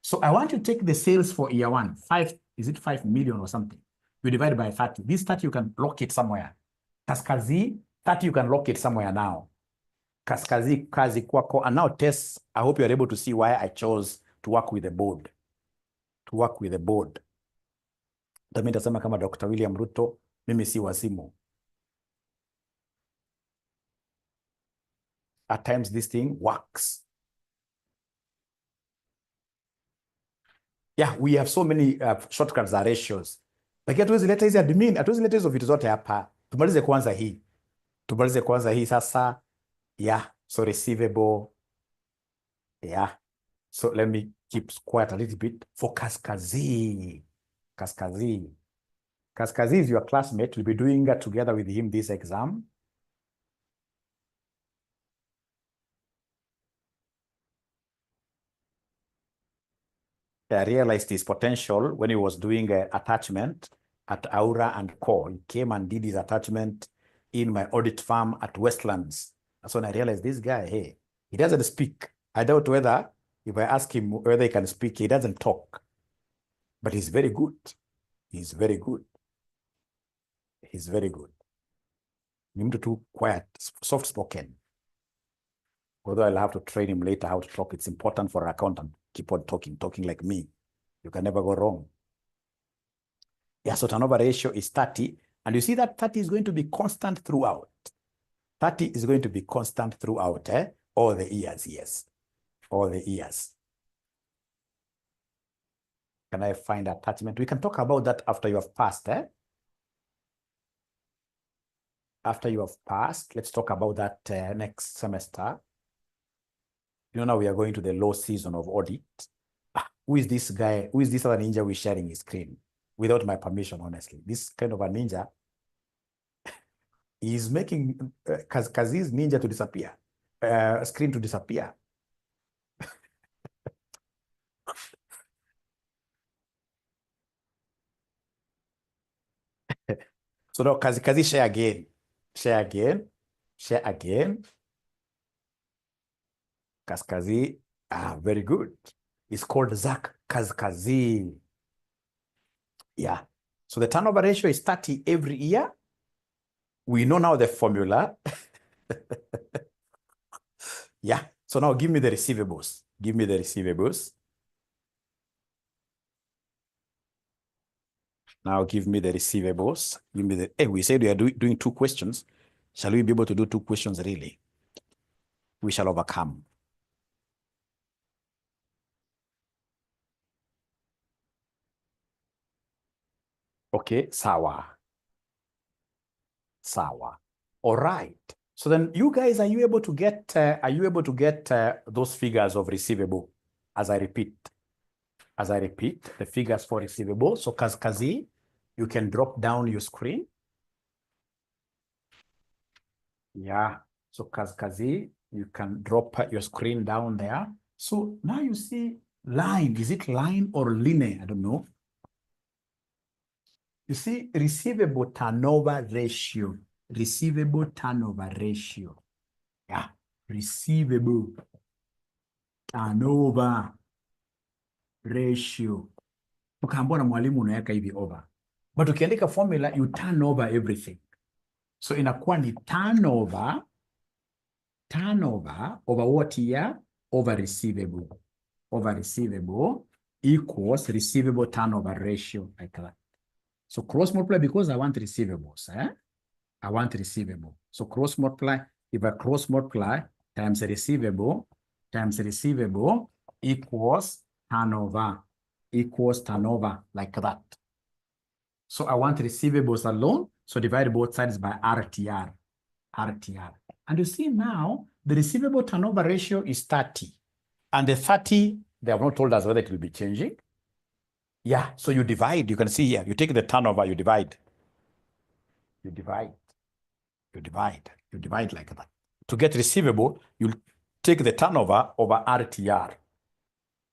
So I want to take the sales for year 1. 5, is it 5 million or something? you divide by 30. This 30, you can lock it somewhere. Kaskazi, 30, you can lock it somewhere now. Kaskazi, kazi kwako. And now Tess, I hope you're able to see why I chose to work with the board. To work with the board. Tami nitasema kama Dr. William Ruto, mimi si wazimu. At times this thing works. Yeah, we have so many shortcuts and ratios. Lakini hatuwezi leta hizi admin, hatuwezi leta hizo vitu zote hapa. Tumalize kwanza hii. Tumalize kwanza hii sasa. Yeah, so receivable. Yeah. So let me keep quiet a little bit for Kaskazi. Kaskazi. Kaskazi is your classmate. We'll be doing together with him this exam. I realized his potential when he was doing attachment at Aura and Co. He came and did his attachment in my audit firm at Westlands. That's when I realized this guy, hey, he doesn't speak. I doubt whether, if I ask him whether he can speak, he doesn't talk. But he's very good. He's very good. He's very good. You need to do quiet, soft-spoken. Although I'll have to train him later how to talk. It's important for an accountant. Keep on talking like me. You can never go wrong. Yeah, so turnover ratio is 30. And you see that 30 is going to be constant throughout. 30 is going to be constant throughout, all the years, yes. All the years. Can I find attachment? We can talk about that after you have passed, After you have passed, let's talk about that next semester. You know, now we are going to the low season of audit. Who is this guy? Who is this other ninja who is sharing his screen? Without my permission, honestly. This kind of a ninja is making Kazi's ninja to disappear. Screen to disappear. So now Kazi share again. Share again. Share again. Kaskazi, very good. It's called Zak Kaskazi. Yeah. So the turnover ratio is 30 every year. We know now the formula. Yeah. So now give me the receivables. Give me the receivables. Now give me the receivables. Give me the. Hey, we said we are doing 2 questions. Shall we be able to do 2 questions really? We shall overcome. Okay, sawa. Sawa. All right. So then you guys, are you able to get those figures of receivable as I repeat? As I repeat, the figures for receivable. So Kazi, you can drop down your screen. Yeah. So Kazi, you can drop your screen down there. So now you see line. Is it line or linear? I don't know. You see receivable turnover ratio. Receivable turnover ratio. Yeah. Receivable turnover ratio. Ukaambiwa na mwalimu unaweka hivi over. But ukiandika formula, you turn over everything. So inakuwa ni turnover over what year? Over receivable. Over receivable equals receivable turnover ratio, like that. So cross multiply because I want receivables. I want receivable. So cross multiply, if I cross multiply times receivable equals turnover, like that. So I want receivables alone. So divide both sides by RTR. And you see now, the receivable turnover ratio is 30. And the 30, they have not told us whether it will be changing. Yeah, so you divide. You can see here, you take the turnover, you divide. You divide like that. To get receivable, you take the turnover over RTR.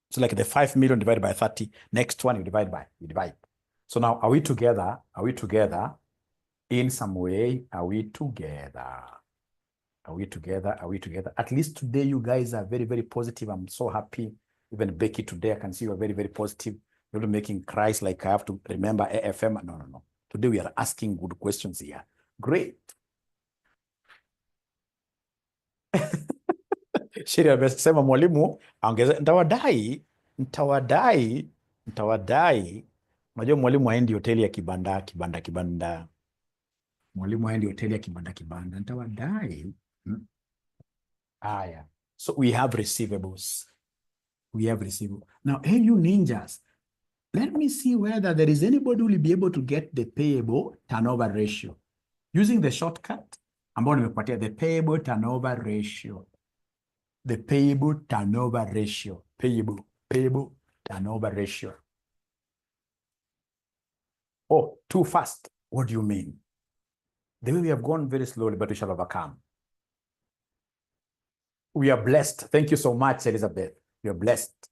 So like the 5 million divided by 30, next one you divide. So now, are we together? Are we together? In some way, are we together? Are we together? Are we together? At least today, you guys are very, very positive. I'm so happy. Even Becky today, I can see you are very, very positive. You're making cries like I have to remember AFM. No. Today we are asking good questions here. Great. Sheria amesema mwalimu ongeza nitawadai. Unajua mwalimu haendi hoteli ya kibanda. Mwalimu haendi hoteli ya kibanda. Nitawadai. Aya. So we have receivables. Now, hey, you ninjas, let me see whether there is anybody who will be able to get the payable turnover ratio using the shortcut ambao nimekupatia, the payable turnover ratio. The payable turnover ratio. Payable turnover ratio. Oh, too fast. What do you mean? The way we have gone very slowly, but we shall overcome. We are blessed. Thank you so much, Elizabeth. We are blessed.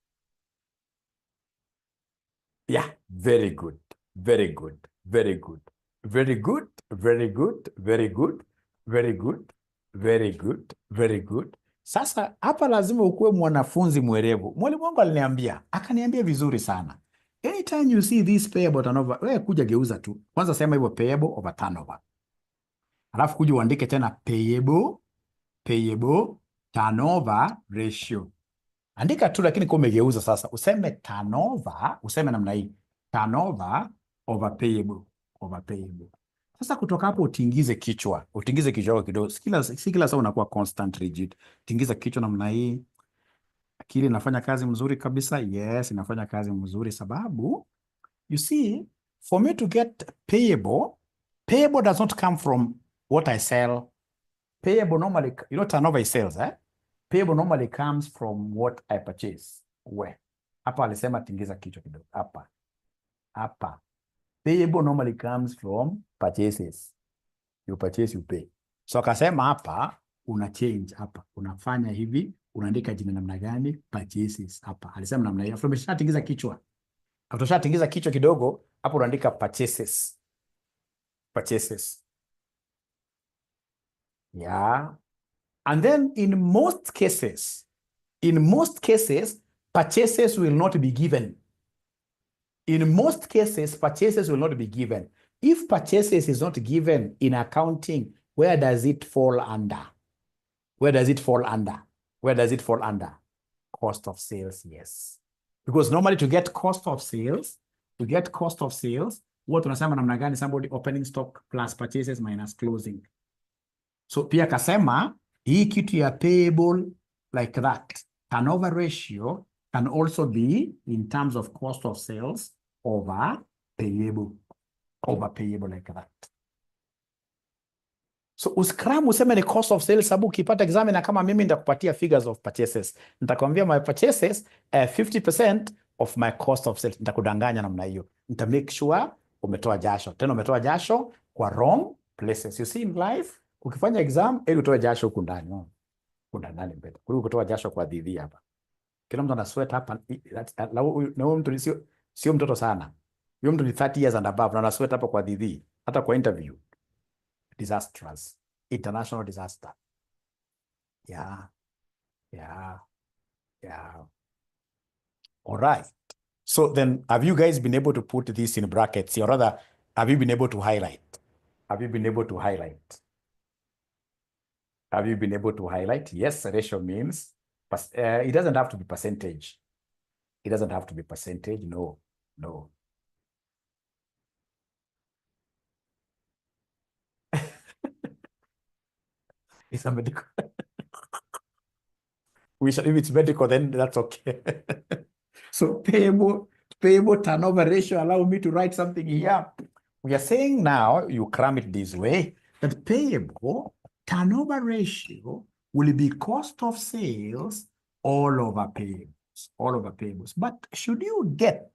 Yeah, very good. Very good. Very good. Very good. Very good. Very good. Very good. Very good. Very good. Sasa hapa lazima ukuwe mwanafunzi mwerevu. Mwalimu wangu aliniambia, akaniambia vizuri sana. Anytime you see this payable turnover, wewe kuja geuza tu. Kwanza sema hivyo payable over turnover. Alafu kuja uandike tena payable turnover ratio. Andika tu lakini kwa umegeuza sasa. Useme turnover, useme namna hii. Turnover over payable. Sasa kutoka hapo utingize kichwa kidogo. Si kila saa unakuwa constant rigid. Tingiza kichwa namna hii. Akili inafanya kazi mzuri kabisa. Yes, inafanya kazi mzuri sababu you see, for me to get payable does not come from what I sell. Payable normally, you know, turnover is sales, eh? Payable normally comes from what I purchase. Where? Hapa alisema tingiza kichwa kidogo. Hapa. Payable normally comes from purchases. You purchase, you pay. So akasema hapa, una change hapa. Unafanya hivi, unaandika jina namna gani? Purchases hapa. Alisema namna hiyo. After umeshatingiza kichwa. After umeshatingiza kichwa kidogo, hapo unaandika purchases. Yeah. And then in most cases, purchases will not be given. In most cases, purchases will not be given. If purchases is not given in accounting, where does it fall under? Cost of sales, yes. Because normally to get cost of sales, what tunasema namna gani? Somebody opening stock plus purchases minus closing. So pia kasema, hii kitu ya payable like that. Turnover ratio can also be in terms of cost of sales over payable like that. So uskram useme ni cost of sales sababu ukipata examiner kama mimi nitakupatia figures of purchases. Nitakwambia my purchases 50% of my cost of sales. Nitakudanganya namna hiyo. Nita make sure umetoa jasho. Tena umetoa jasho kwa wrong places. You see in life, ukifanya exam, ili utoe jasho huku ndani. Ndani mbele. Kuliko kutoa jasho kwa dhidi hapa. Kila mtu ana sweat hapa. Na huyo mtu sio mtoto sana. Huyo mtu ni 30 years and above na ana sweat hapa kwa dhidi. Hata kwa interview. Disastrous. International disaster. Yeah. All right. So then, have you guys been able to put this in brackets? Or rather, have you been able to highlight? Yes, ratio means, it doesn't have to be percentage. No. It's a medical. If it's medical, then that's okay. So payable turnover ratio, allow me to write something here. We are saying now, you cram it this way, that payable turnover ratio will be cost of sales all over payables. But should you get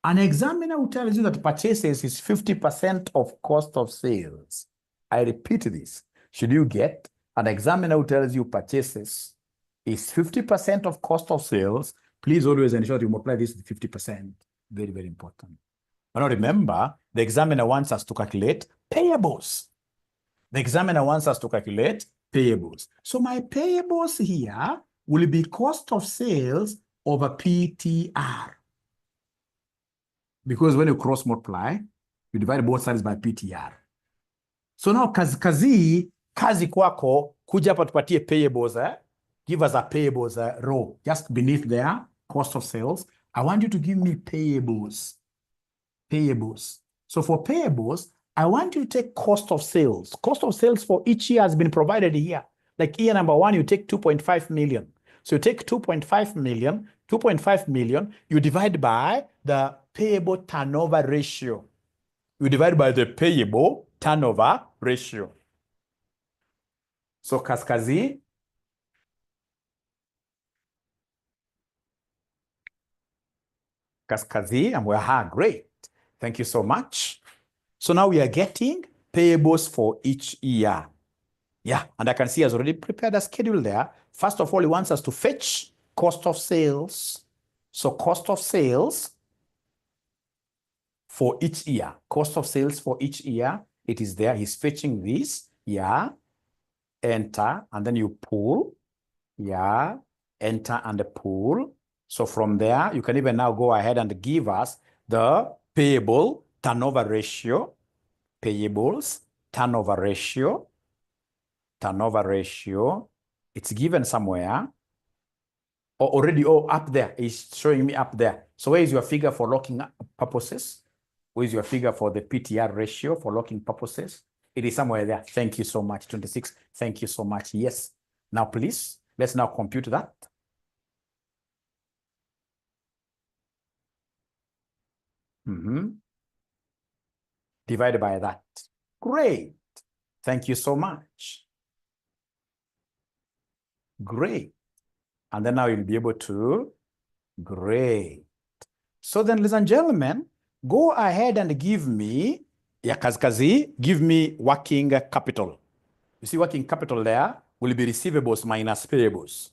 an examiner who tells you that purchases is 50% of cost of sales? I repeat this. Should you get an examiner who tells you purchases is 50% of cost of sales, please always ensure you multiply this with 50%. Very, very important. But now remember, the examiner wants us to calculate payables. So my payables here will be cost of sales over PTR. Because when you cross multiply, You divide both sides by PTR. So now kazi kwako, kuja hapa tupatie payables, give us a payables row, just beneath there, cost of sales. I want you to give me payables. Payables. So for payables, I want you to take cost of sales. Cost of sales for each year has been provided here. Like year number 1, you take 2.5 million. So you take 2.5 million, you divide by the payable turnover ratio. You divide by the payable turnover ratio. So kazi, and we're great. Thank you so much. So now we are getting payables for each year. Yeah, and I can see he has already prepared a schedule there. First of all, he wants us to fetch cost of sales. So cost of sales for each year. Cost of sales for each year. It is there. He's fetching this. Yeah. Enter. And then you pull. Yeah. Enter and pull. So from there, you can even now go ahead and give us the payable turnover ratio. Payables turnover ratio. Turnover ratio. It's given somewhere. Already, up there. It's showing me up there. So where is your figure for locking purposes? Where is your figure for the PTR ratio for locking purposes? It is somewhere there. Thank you so much. 26. Thank you so much. Yes. Now, please, let's now compute that. Divided by that. Great. Thank you so much. Great. And then now you'll be able to, great. So then, ladies and gentlemen, go ahead and give me, give me working capital. You see working capital there will be receivables minus payables.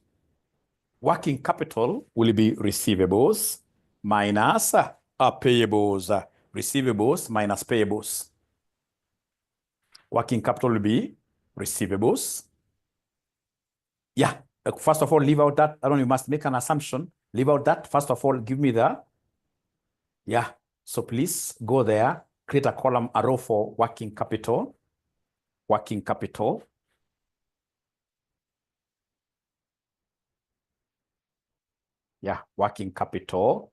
Working capital will be receivables minus payables. Receivables minus payables. Working capital will be receivables. Yeah. First of all, leave out that. I don't know, you must make an assumption. Leave out that. First of all, give me the. Yeah. So please go there, create a column, a row for working capital. Working capital. Yeah, working capital.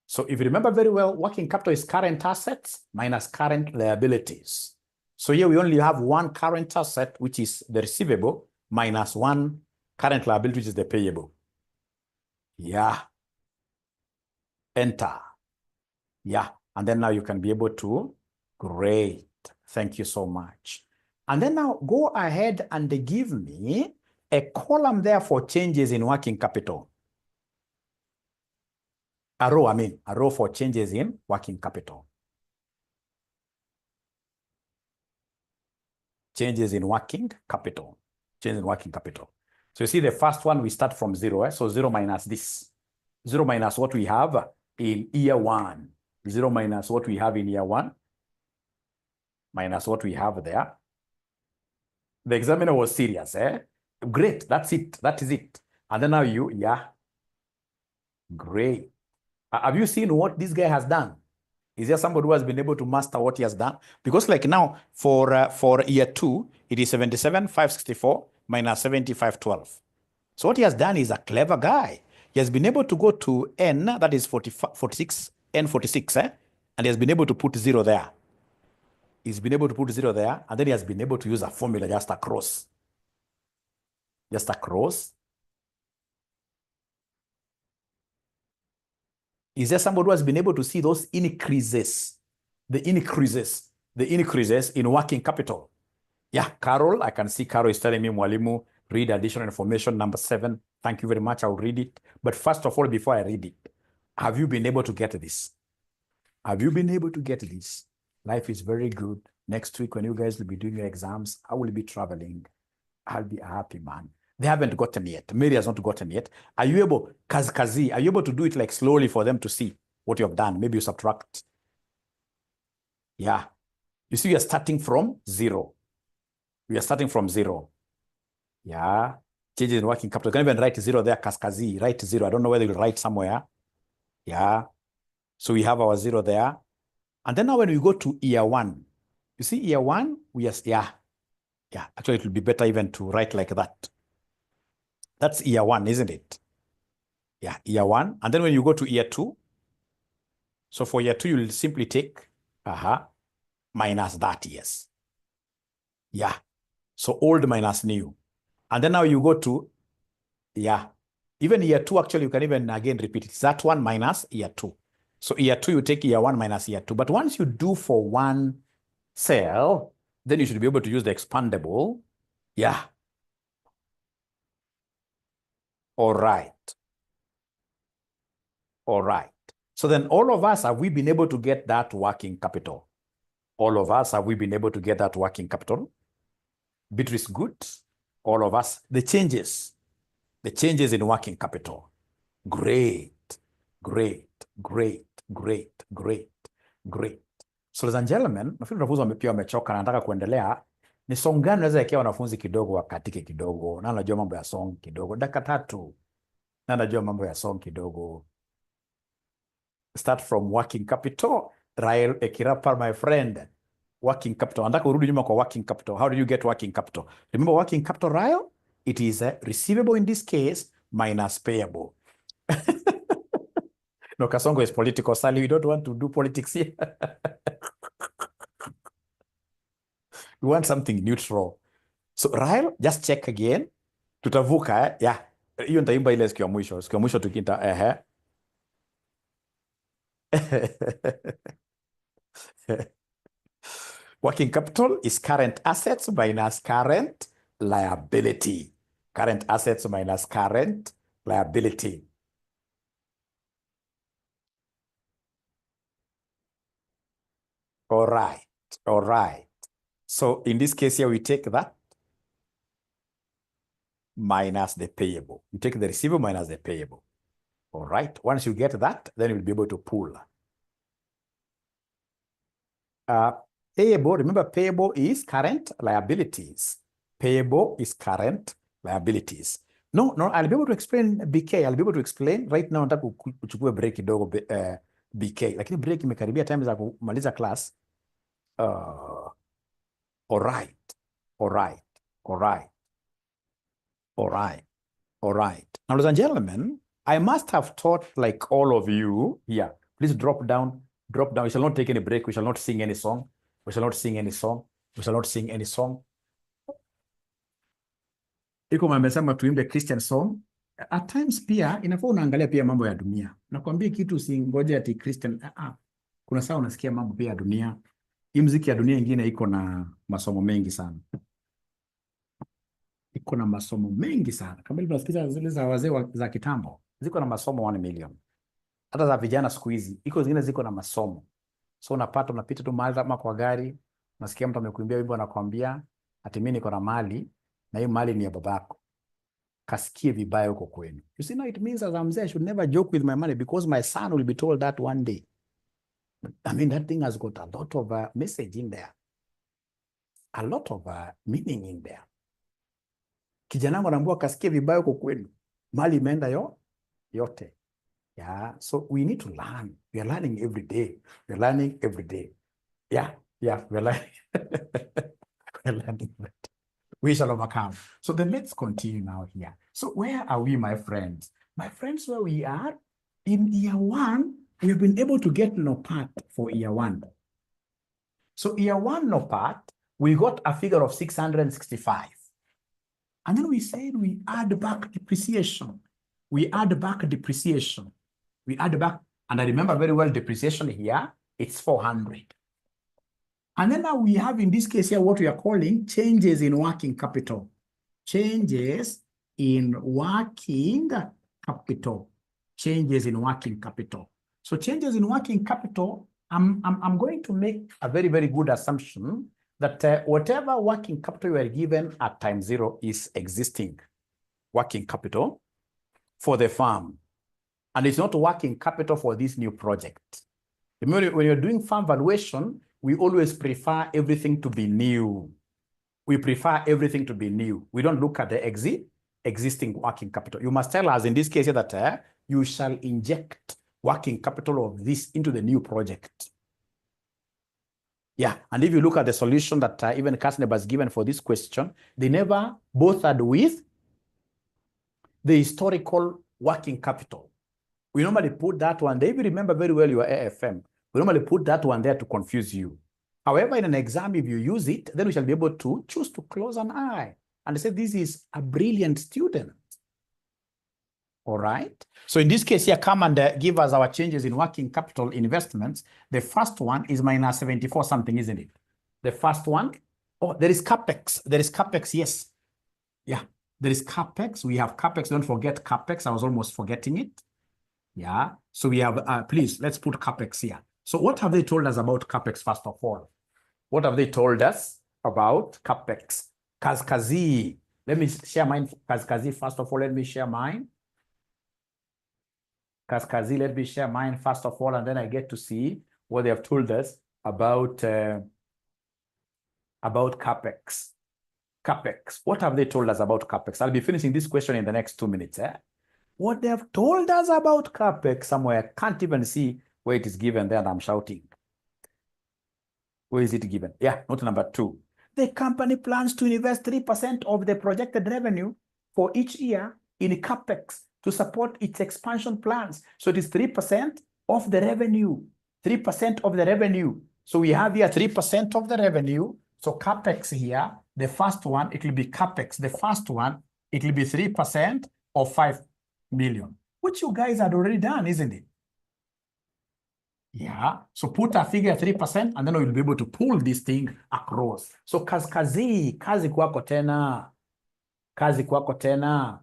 So if you remember very well, working capital is current assets minus current liabilities. So here we only have one current asset, which is the receivable, minus one current liability, which is the payable. Yeah. Enter. Yeah. And then now you can be able to, great. Thank you so much. And then now go ahead and give me a column there for changes in working capital. A row for changes in working capital. Changes in working capital. Changes in working capital. So you see the first one, we start from 0. So 0 minus this. 0 minus what we have in year 1. 0 minus what we have in year 1. Minus what we have there. The examiner was serious, Great, that's it. That is it. And then now you, yeah. Great. Have you seen what this guy has done? Is there somebody who has been able to master what he has done? Because like now, for year 2, it is 77,564 minus 70,512. So what he has done is a clever guy. He has been able to go to N, that is 46, N46, and he has been able to put 0 there. He's been able to put 0 there, and then he has been able to use a formula just across. Just across. Is there somebody who has been able to see those increases? The increases in working capital. Yeah, Carol, I can see Carol is telling me, Mwalimu, read additional information, number 7. Thank you very much. I'll read it. But first of all, before I read it, have you been able to get this? Have you been able to get this? Life is very good. Next week, when you guys will be doing your exams, I will be traveling. I'll be a happy man. They haven't gotten yet. Mary has not gotten yet. Are you able, Kazi, are you able to do it like slowly for them to see what you have done? Maybe you subtract. Yeah. You see, we are starting from 0. We are starting from 0. Yeah. Changes in working capital. You can even write 0 there, Kazi. Write 0. I don't know whether you'll write somewhere. Yeah. So we have our 0 there. And then now when we go to year one, you see year one, we are, actually it will be better even to write like that. That's year one, isn't it? Yeah, year one. And then when you go to year two, so for year two, you'll simply take minus that, yes. Yeah. So old minus new. And then now you go to, even year two, actually, you can even again repeat it. It's that one minus year two. So year two, you take year one minus year two. But once you do for one cell, then you should be able to use the expandable. Yeah. All right. All right. So then all of us, have we been able to get that working capital? All of us, have we been able to get that working capital? Beatrice, good. All of us. The changes in working capital. Great, great, great, great, great, great. So ladies and gentlemen, nafikiri wanafunzi pia wamechoka na nataka kuendelea. Ni song gani naweza yakia wanafunzi kidogo wakatike kidogo? Na najua mambo ya song kidogo. Dakika 3. Na najua mambo ya song kidogo. Start from working capital. Rael Ekirapa, my friend. Working capital. Nataka urudi nyuma kwa working capital. How do you get working capital? Remember working capital, Rael? It is receivable in this case minus payable. No, Kasongo is political. Sally, we don't want to do politics here. We want something neutral. So, Rael, just check again. Tutavuka, yeah. Hiyo nitaimba ile siku ya mwisho. Siku ya mwisho tukinta, Working capital is current assets minus current liability. Current assets minus current liability. All right. All right. So in this case here, we take that minus the payable. You take the receivable minus the payable. All right. Once you get that, then you'll be able to pull. Payable, remember payable is current liabilities. Payable is current liabilities. No, I'll be able to explain BK. I'll be able to explain right now. Nataka kuchukua break kidogo BK. Lakini break imekaribia time za kumaliza class. All right. All right. All right. All right. All right. Now, ladies and gentlemen, I must have taught like all of you here. Please drop down. Drop down. We shall not take any break. We shall not sing any song. We shall not sing any song. We shall not sing any song. Iko mamesema tuimbe Christian song. At times pia inafaa unaangalia pia mambo ya dunia. Nakwambia kitu usingoje ati Christian. Kuna saa unasikia mambo pia ya dunia. Hii muziki ya dunia ingine iko na masomo mengi sana. Iko na masomo mengi sana. Kama ile tunasikiza zile za wazee za kitambo, ziko na masomo 1 million. Hata za vijana siku hizi, iko zingine ziko na masomo. So unapita tu mahali kama kwa gari, unasikia mtu amekuimbia wimbo anakuambia ati mimi niko na mali na hiyo mali ni ya babako. Kasikie vibaya huko kwenu. You see now it means as I'm saying I should never joke with my money because my son will be told that one day. I mean that thing has got a lot of message in there. A lot of meaning in there. Kijana wangu anaambiwa kasikie vibaya huko kwenu. Mali imeenda yote. Yeah, so we need to learn. We are learning every day. We are learning every day. Yeah, we are learning. We are learning every day. We shall overcome. So then let's continue now here. So where are we, my friends? My friends, where we are, in year 1, we've been able to get no part for year 1. So year 1 no part, we got a figure of 665. And then we said we add back depreciation. We add back depreciation. We add back, and I remember very well depreciation here, it's 400. And then now we have in this case here what we are calling changes in working capital. Changes in working capital. Changes in working capital. So changes in working capital, I'm going to make a very, very good assumption that whatever working capital you are given at time 0 is existing working capital for the farm. And it's not working capital for this new project. Remember, when you're doing farm valuation, we always prefer everything to be new. We prefer everything to be new. We don't look at the existing working capital. You must tell us in this case that you shall inject working capital of this into the new project. Yeah, and if you look at the solution that even Qn has given for this question, they never bothered with the historical working capital. We normally put that one there. If you remember very well your AFM, we normally put that one there to confuse you. However, in an exam, if you use it, then we shall be able to choose to close an eye and say this is a brilliant student. All right. So in this case here, come and give us our changes in working capital investments. The first one is minus 74 something, isn't it? The first one. Oh, there is CAPEX. There is CAPEX, yes. Yeah, there is CAPEX. We have CAPEX. Don't forget CAPEX. I was almost forgetting it. Yeah. So we have, please, let's put CAPEX here. So what have they told us about CAPEX, first of all? What have they told us about CAPEX? 𝐂𝐶𝐸. Let me share mine. 𝐂𝐶𝐸, first of all, let me share mine. 𝐂𝐶𝐸, let me share mine first of all, and then I get to see what they have told us about CAPEX. CAPEX. What have they told us about CAPEX? I'll be finishing this question in the next 2 minutes. What they have told us about CAPEX somewhere, I can't even see where it is given there, and I'm shouting. Where is it given? Yeah, note number 2. The company plans to invest 3% of the projected revenue for each year in CAPEX to support its expansion plans. So it is 3% of the revenue. 3% of the revenue. So we have here 3% of the revenue. So CAPEX here, the first one, it will be CAPEX. The first one, it will be 3% of 5 million, which you guys had already done, isn't it? Yeah, so put a figure 3%, and then we'll be able to pull this thing across. So kazi kwako tena. Kazi kwako tena.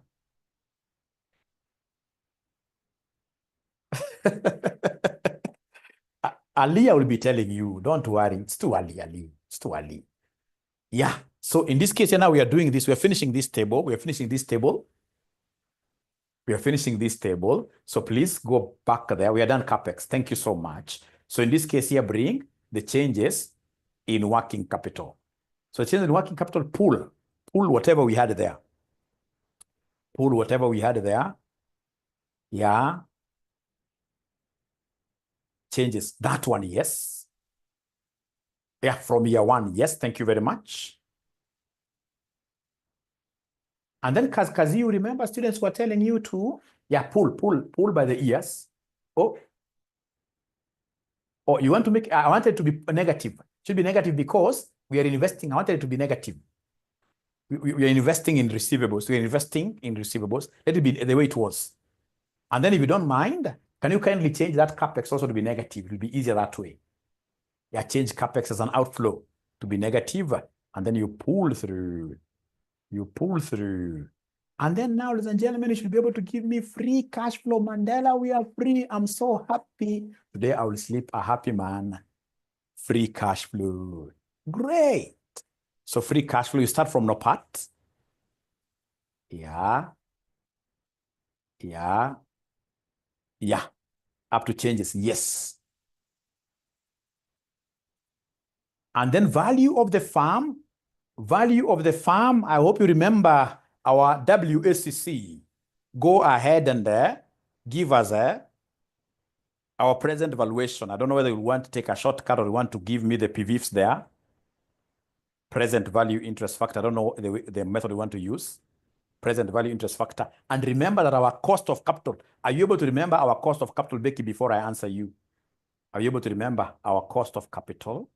Aliyah will be telling you, don't worry, it's too early, Ali. It's too early. Yeah, so in this case, now we are doing this. We are finishing this table. We are finishing this table. We are finishing this table. So please go back there. We are done CAPEX. Thank you so much. So in this case here, bring the changes in working capital. So changes in working capital, pull whatever we had there. Pull whatever we had there. Yeah. Changes. That one, yes. Yeah, from year 1, yes. Thank you very much. And then 𝐂𝐶𝐸, you remember students were telling you to, yeah, pull by the ears. Oh, you want to make, I wanted to be negative. It should be negative because we are investing. I wanted it to be negative. We are investing in receivables. We are investing in receivables. Let it be the way it was. And then if you don't mind, can you kindly change that CAPEX also to be negative? It will be easier that way. Yeah, change CAPEX as an outflow to be negative, and then you pull through. You pull through. And then now, ladies and gentlemen, you should be able to give me free cash flow. Mandela, we are free. I'm so happy. Today, I will sleep a happy man. Free cash flow. Great. So free cash flow, you start from no part. Yeah. Yeah. Yeah. Up to changes. Yes. And then value of the farm. Value of the farm, I hope you remember our WACC. Go ahead and give us our present valuation. I don't know whether you want to take a shortcut or you want to give me the PVFs there. Present value interest factor. I don't know the method you want to use. Present value interest factor. And remember that our cost of capital. Are you able to remember our cost of capital, Becky, before I answer you? Are you able to remember our cost of capital?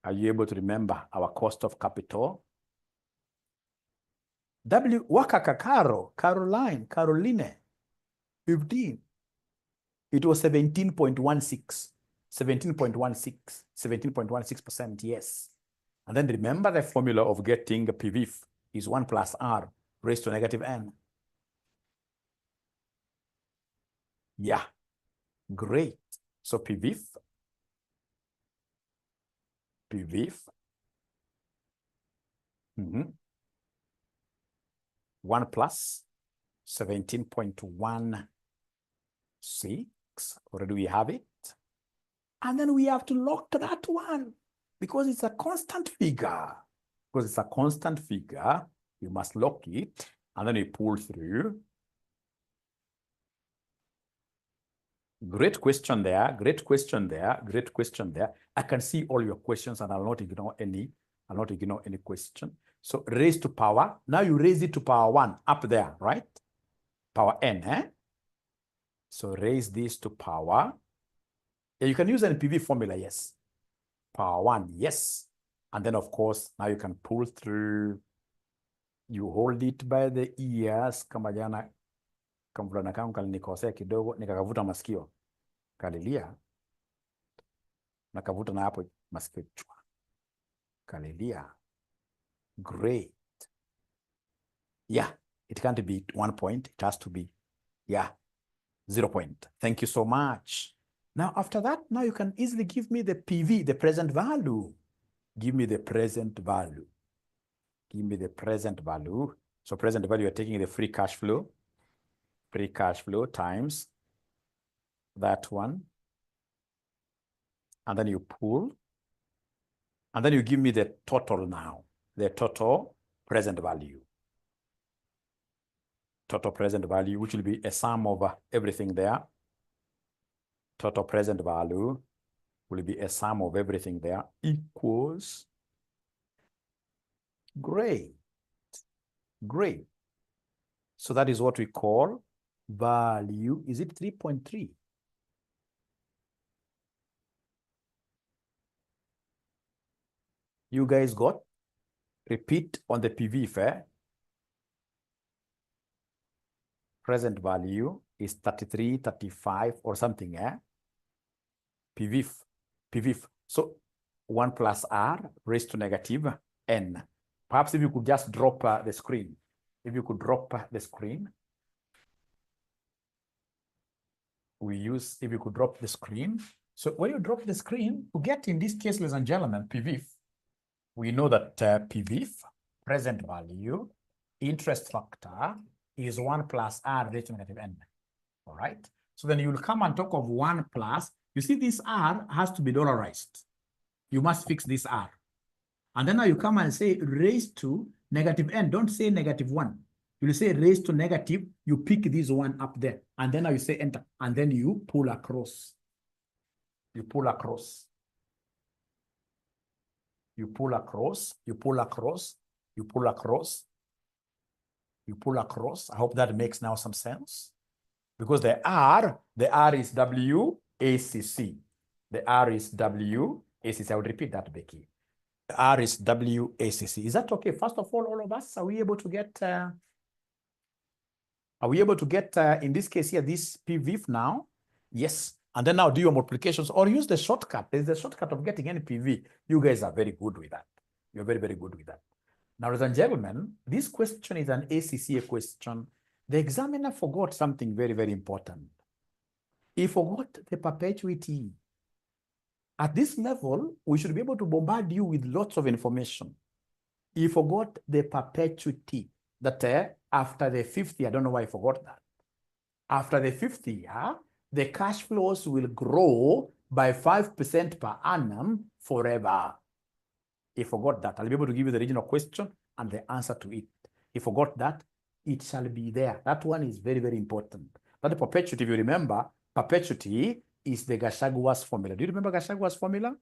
Are you able to remember our cost of capital? Caroline, 15. It was 17.16. 17.16%, yes. And then remember the formula of getting a PVF is 1 plus R raised to negative N. Yeah, great. So PVF, 1 plus 17.16. Already we have it. And then we have to lock that one because it's a constant figure. Because it's a constant figure, you must lock it. And then you pull through. Great question there. Great question there. Great question there. I can see all your questions and I'll not ignore any. I'll not ignore any question. So raise to power. Now you raise it to power 1 up there, right? Power n, eh? So raise this to power. Yeah, you can use an PV formula, yes. Power 1, yes. And then, of course, now you can pull through. You hold it by the ears. Kama jana, kamvulana kangu kalinikosea kidogo, nikakavuta masikio. Kalilia. Nakavuta na hapo masikio chwa. Kalilia. Great. Yeah, it can't be 1 point. It has to be, yeah, 0 point. Thank you so much. Now, after that, now you can easily give me the PV, the present value. Give me the present value. Give me the present value. So present value, you're taking the free cash flow times that one. And then you pull. And then you give me the total now, the total present value. Total present value, which will be a sum of everything there. Total present value will be a sum of everything there equals, great. So that is what we call value. Is it 3.3? You guys got? Repeat on the PV fair. Present value is 33, 35 or something, eh? PV. So 1 plus R raised to negative N. Perhaps if you could just drop the screen. If you could drop the screen. If you could drop the screen. So when you drop the screen, we get in this case, ladies and gentlemen, PV. We know that PV, present value, interest factor, is 1 plus R raised to negative N. All right. So then you will come on top of 1 plus. You see, this R has to be dollarized. You must fix this R. And then now you come and say raised to negative N. Don't say negative 1. You will say raised to negative. You pick this one up there. And then now you say enter. And then you pull across. You pull across. You pull across. You pull across. You pull across. You pull across. I hope that makes now some sense. Because the R is WACC. The R is WACC. I will repeat that, Becky. The R is WACC. Is that okay? First of all of us, are we able to get, in this case here, this PV now? Yes. And then now do your multiplications or use the shortcut. There's the shortcut of getting any PV. You guys are very good with that. You're very, very good with that. Now, ladies and gentlemen, this question is an ACCA question. The examiner forgot something very, very important. He forgot the perpetuity. At this level, we should be able to bombard you with lots of information. He forgot the perpetuity, that after the 5th year, I don't know why he forgot that. After the 5th year, the cash flows will grow by 5% per annum forever. He forgot that. I'll be able to give you the original question and the answer to it. He forgot that. It shall be there. That one is very, very important. But the perpetuity, if you remember, perpetuity is the Gachagua formula. Do you remember Gachagua formula?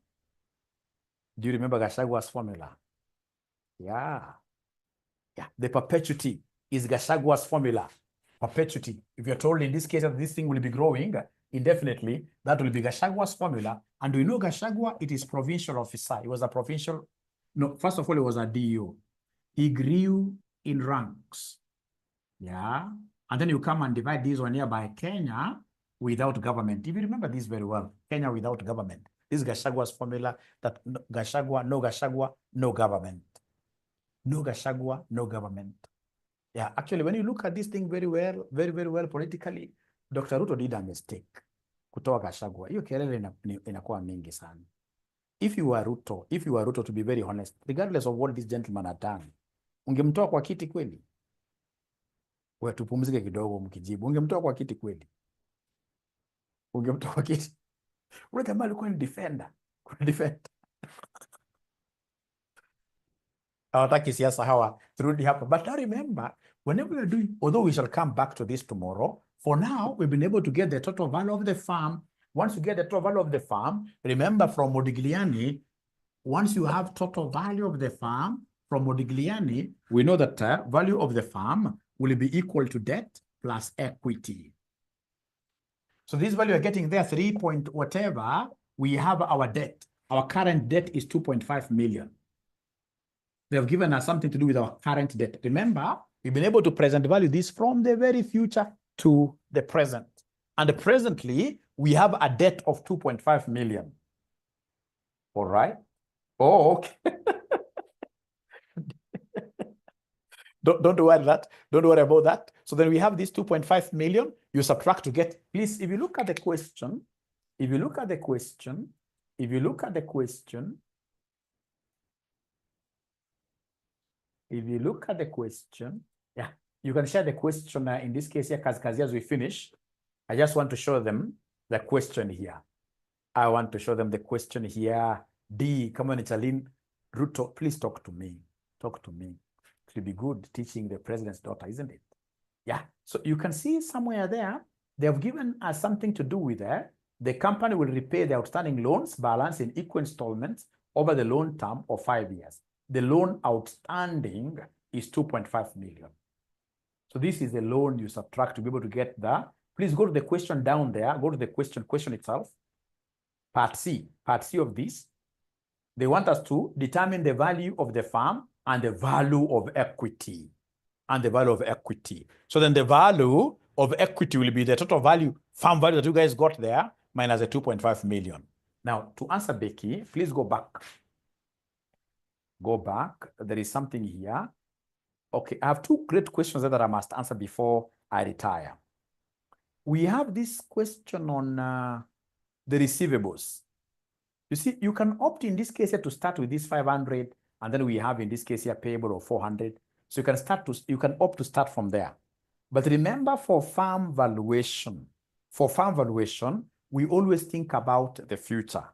Do you remember Gachagua formula? Yeah. Yeah. The perpetuity is Gachagua formula. Perpetuity. If you're told in this case that this thing will be growing indefinitely, that will be Gachagua formula. And we know Gachagua, it is provincial officer. He was a provincial. No, first of all, it was a DO. He grew in ranks. Yeah. And then you come and divide this one here by Kenya without government. If you remember this very well, Kenya without government. This is Gachagua's formula that Gachagua, no government. No Gachagua, no government. Yeah, actually, when you look at this thing very well, very, very well politically, Dr. Ruto did a mistake. Kutoa Gachagua. Hiyo kelele inakuwa mingi sana. If you are Ruto, to be very honest, regardless of what this gentleman had done, ungemtoa kwa kiti kweli? Wewe tupumzike kidogo mkijibu. Ungemtoa kwa kiti kweli? Ungemtoa kwa kiti? Ule jamaa alikuwa ni defender. Hawataki siasa hawa turudi hapa. But now remember, whenever we are doing, although we shall come back to this tomorrow, For now, we've been able to get the total value of the farm. Once you get the total value of the farm, remember from Modigliani, once you have total value of the farm from Modigliani, we know that value of the farm will be equal to debt plus equity. So this value you're getting there, 3 point whatever, we have our debt. Our current debt is 2.5 million. They have given us something to do with our current debt. Remember, we've been able to present value this from the very future to the present. And presently, we have a debt of 2.5 million. All right? Oh, okay. Don't worry that. Don't worry about that. So then we have this 2.5 million. You subtract to get, please, if you look at the question, if you look at the question, if you look at the question, if you look at the question, yeah, you can share the question in this case here, 𝐎𝐶𝐶, as we finish. I just want to show them the question here. I want to show them the question here. D, come on, Italine. Ruto, please talk to me. Talk to me. It will be good teaching the president's daughter, isn't it? Yeah. So you can see somewhere there, they have given us something to do with that. The company will repay the outstanding loans balance in equal installments over the loan term of 5 years. The loan outstanding is 2.5 million. So this is the loan you subtract to be able to get that. Please go to the question down there. Go to the question itself. Part C of this. They want us to determine the value of the farm and the value of equity. And the value of equity. So then the value of equity will be the total value, farm value that you guys got there, minus the 2.5 million. Now, to answer Becky, please go back. Go back. There is something here. Okay, I have two great questions that I must answer before I retire. We have this question on the receivables. You see, you can opt in this case here to start with this 500, and then we have in this case here payable of 400. So you can opt to start from there. But remember, for farm valuation, we always think about the future.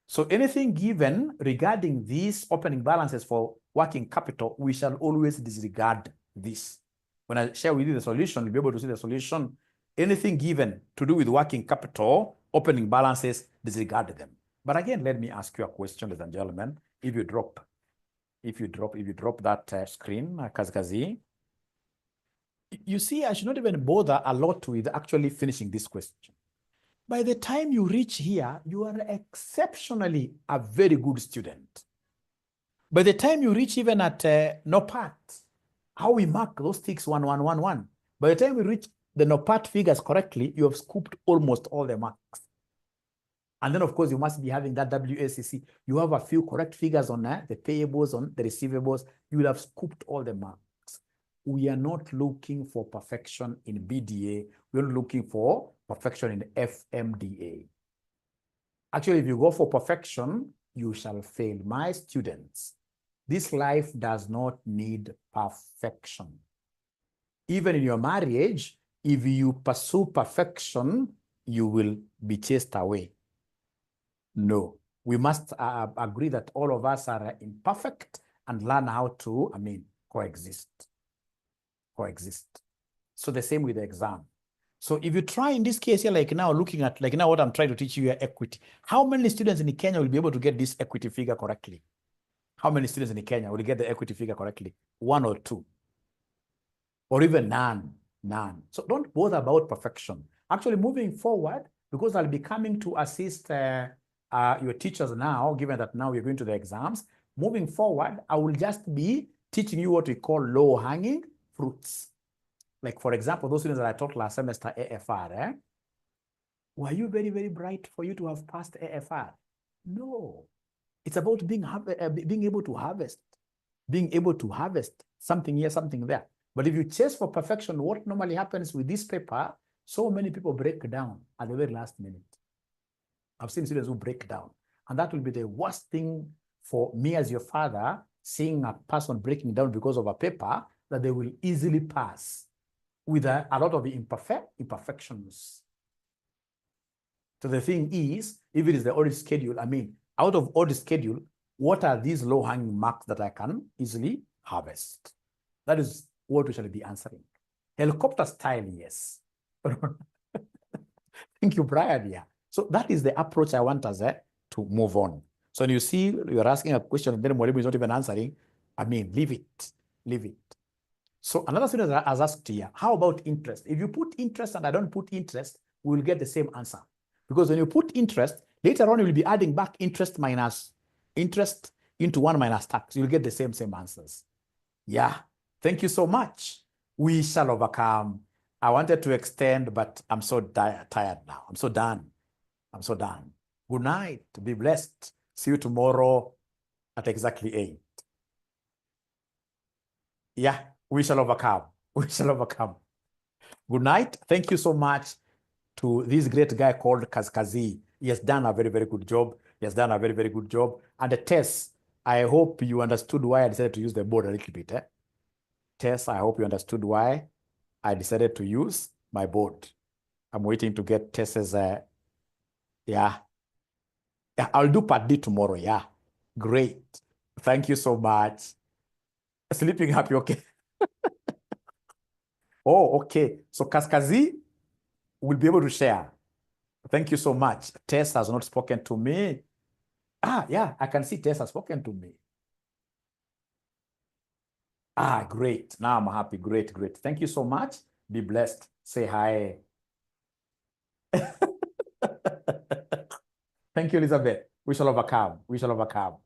So anything given regarding these opening balances for working capital, we shall always disregard this. When I share with you the solution, you'll be able to see the solution. Anything given to do with working capital, opening balances, disregard them. But again, let me ask you a question, ladies and gentlemen. If you drop that screen, 𝐂𝐶𝐶, you see, I should not even bother a lot with actually finishing this question. By the time you reach here, you are exceptionally a very good student. By the time you reach even at no part, how we mark those ticks 1, 1, 1, 1. By the time we reach the no part figures correctly, you have scooped almost all the marks. And then, of course, you must be having that WACC. You have a few correct figures on the payables, on the receivables. You will have scooped all the marks. We are not looking for perfection in BDA. We're looking for perfection in FMDA. Actually, if you go for perfection, you shall fail. My students, this life does not need perfection. Even in your marriage, if you pursue perfection, you will be chased away. No, we must agree that all of us are imperfect and learn how to, coexist. Coexist. So the same with the exam. So if you try in this case here, like now looking at, like now what I'm trying to teach you here, equity. How many students in Kenya will be able to get this equity figure correctly? How many students in Kenya will get the equity figure correctly? 1 or 2? Or even none? None. So don't bother about perfection. Actually, moving forward, because I'll be coming to assist your teachers now, given that now we're going to the exams, moving forward, I will just be teaching you what we call low-hanging fruits. Like, for example, those students that I taught last semester, AFR, were you very, very bright for you to have passed AFR? No. It's about being able to harvest. Being able to harvest something here, something there. But if you chase for perfection, what normally happens with this paper, so many people break down at the very last minute. I've seen students who break down. And that will be the worst thing for me as your father, seeing a person breaking down because of a paper that they will easily pass with a lot of imperfections. So the thing is, if it is the audit schedule, out of audit schedule, what are these low-hanging marks that I can easily harvest? That is what we shall be answering. Helicopter style, yes. Thank you, Brian. Yeah. So that is the approach I want us to move on. So when you see you're asking a question and then Mwalimu is not even answering, I mean, leave it. Leave it. So another student has asked here, how about interest? If you put interest and I don't put interest, we will get the same answer. Because when you put interest, later on, you will be adding back interest minus interest into 1 minus tax. You'll get the same answers. Yeah. Thank you so much. We shall overcome. I wanted to extend, but I'm so tired now. I'm so done. I'm so done. Good night. Be blessed. See you tomorrow at exactly 8. Yeah, we shall overcome. We shall overcome. Good night. Thank you so much to this great guy called 𝐂𝐶𝐍. He has done a very, very good job. He has done a very, very good job. And the test, I hope you understood why I decided to use the board a little bit. Tess, I hope you understood why I decided to use my board. I'm waiting to get Tess's, yeah. I'll do part D tomorrow, yeah. Great. Thank you so much. Sleeping happy, okay? Oh, okay. So 𝐂𝐶𝐍 will be able to share. Thank you so much. Tess has not spoken to me. Yeah, I can see Tess has spoken to me. Great. Now I'm happy. Great, great. Thank you so much. Be blessed. Say hi. Thank you, Elizabeth. We shall overcome. We shall overcome.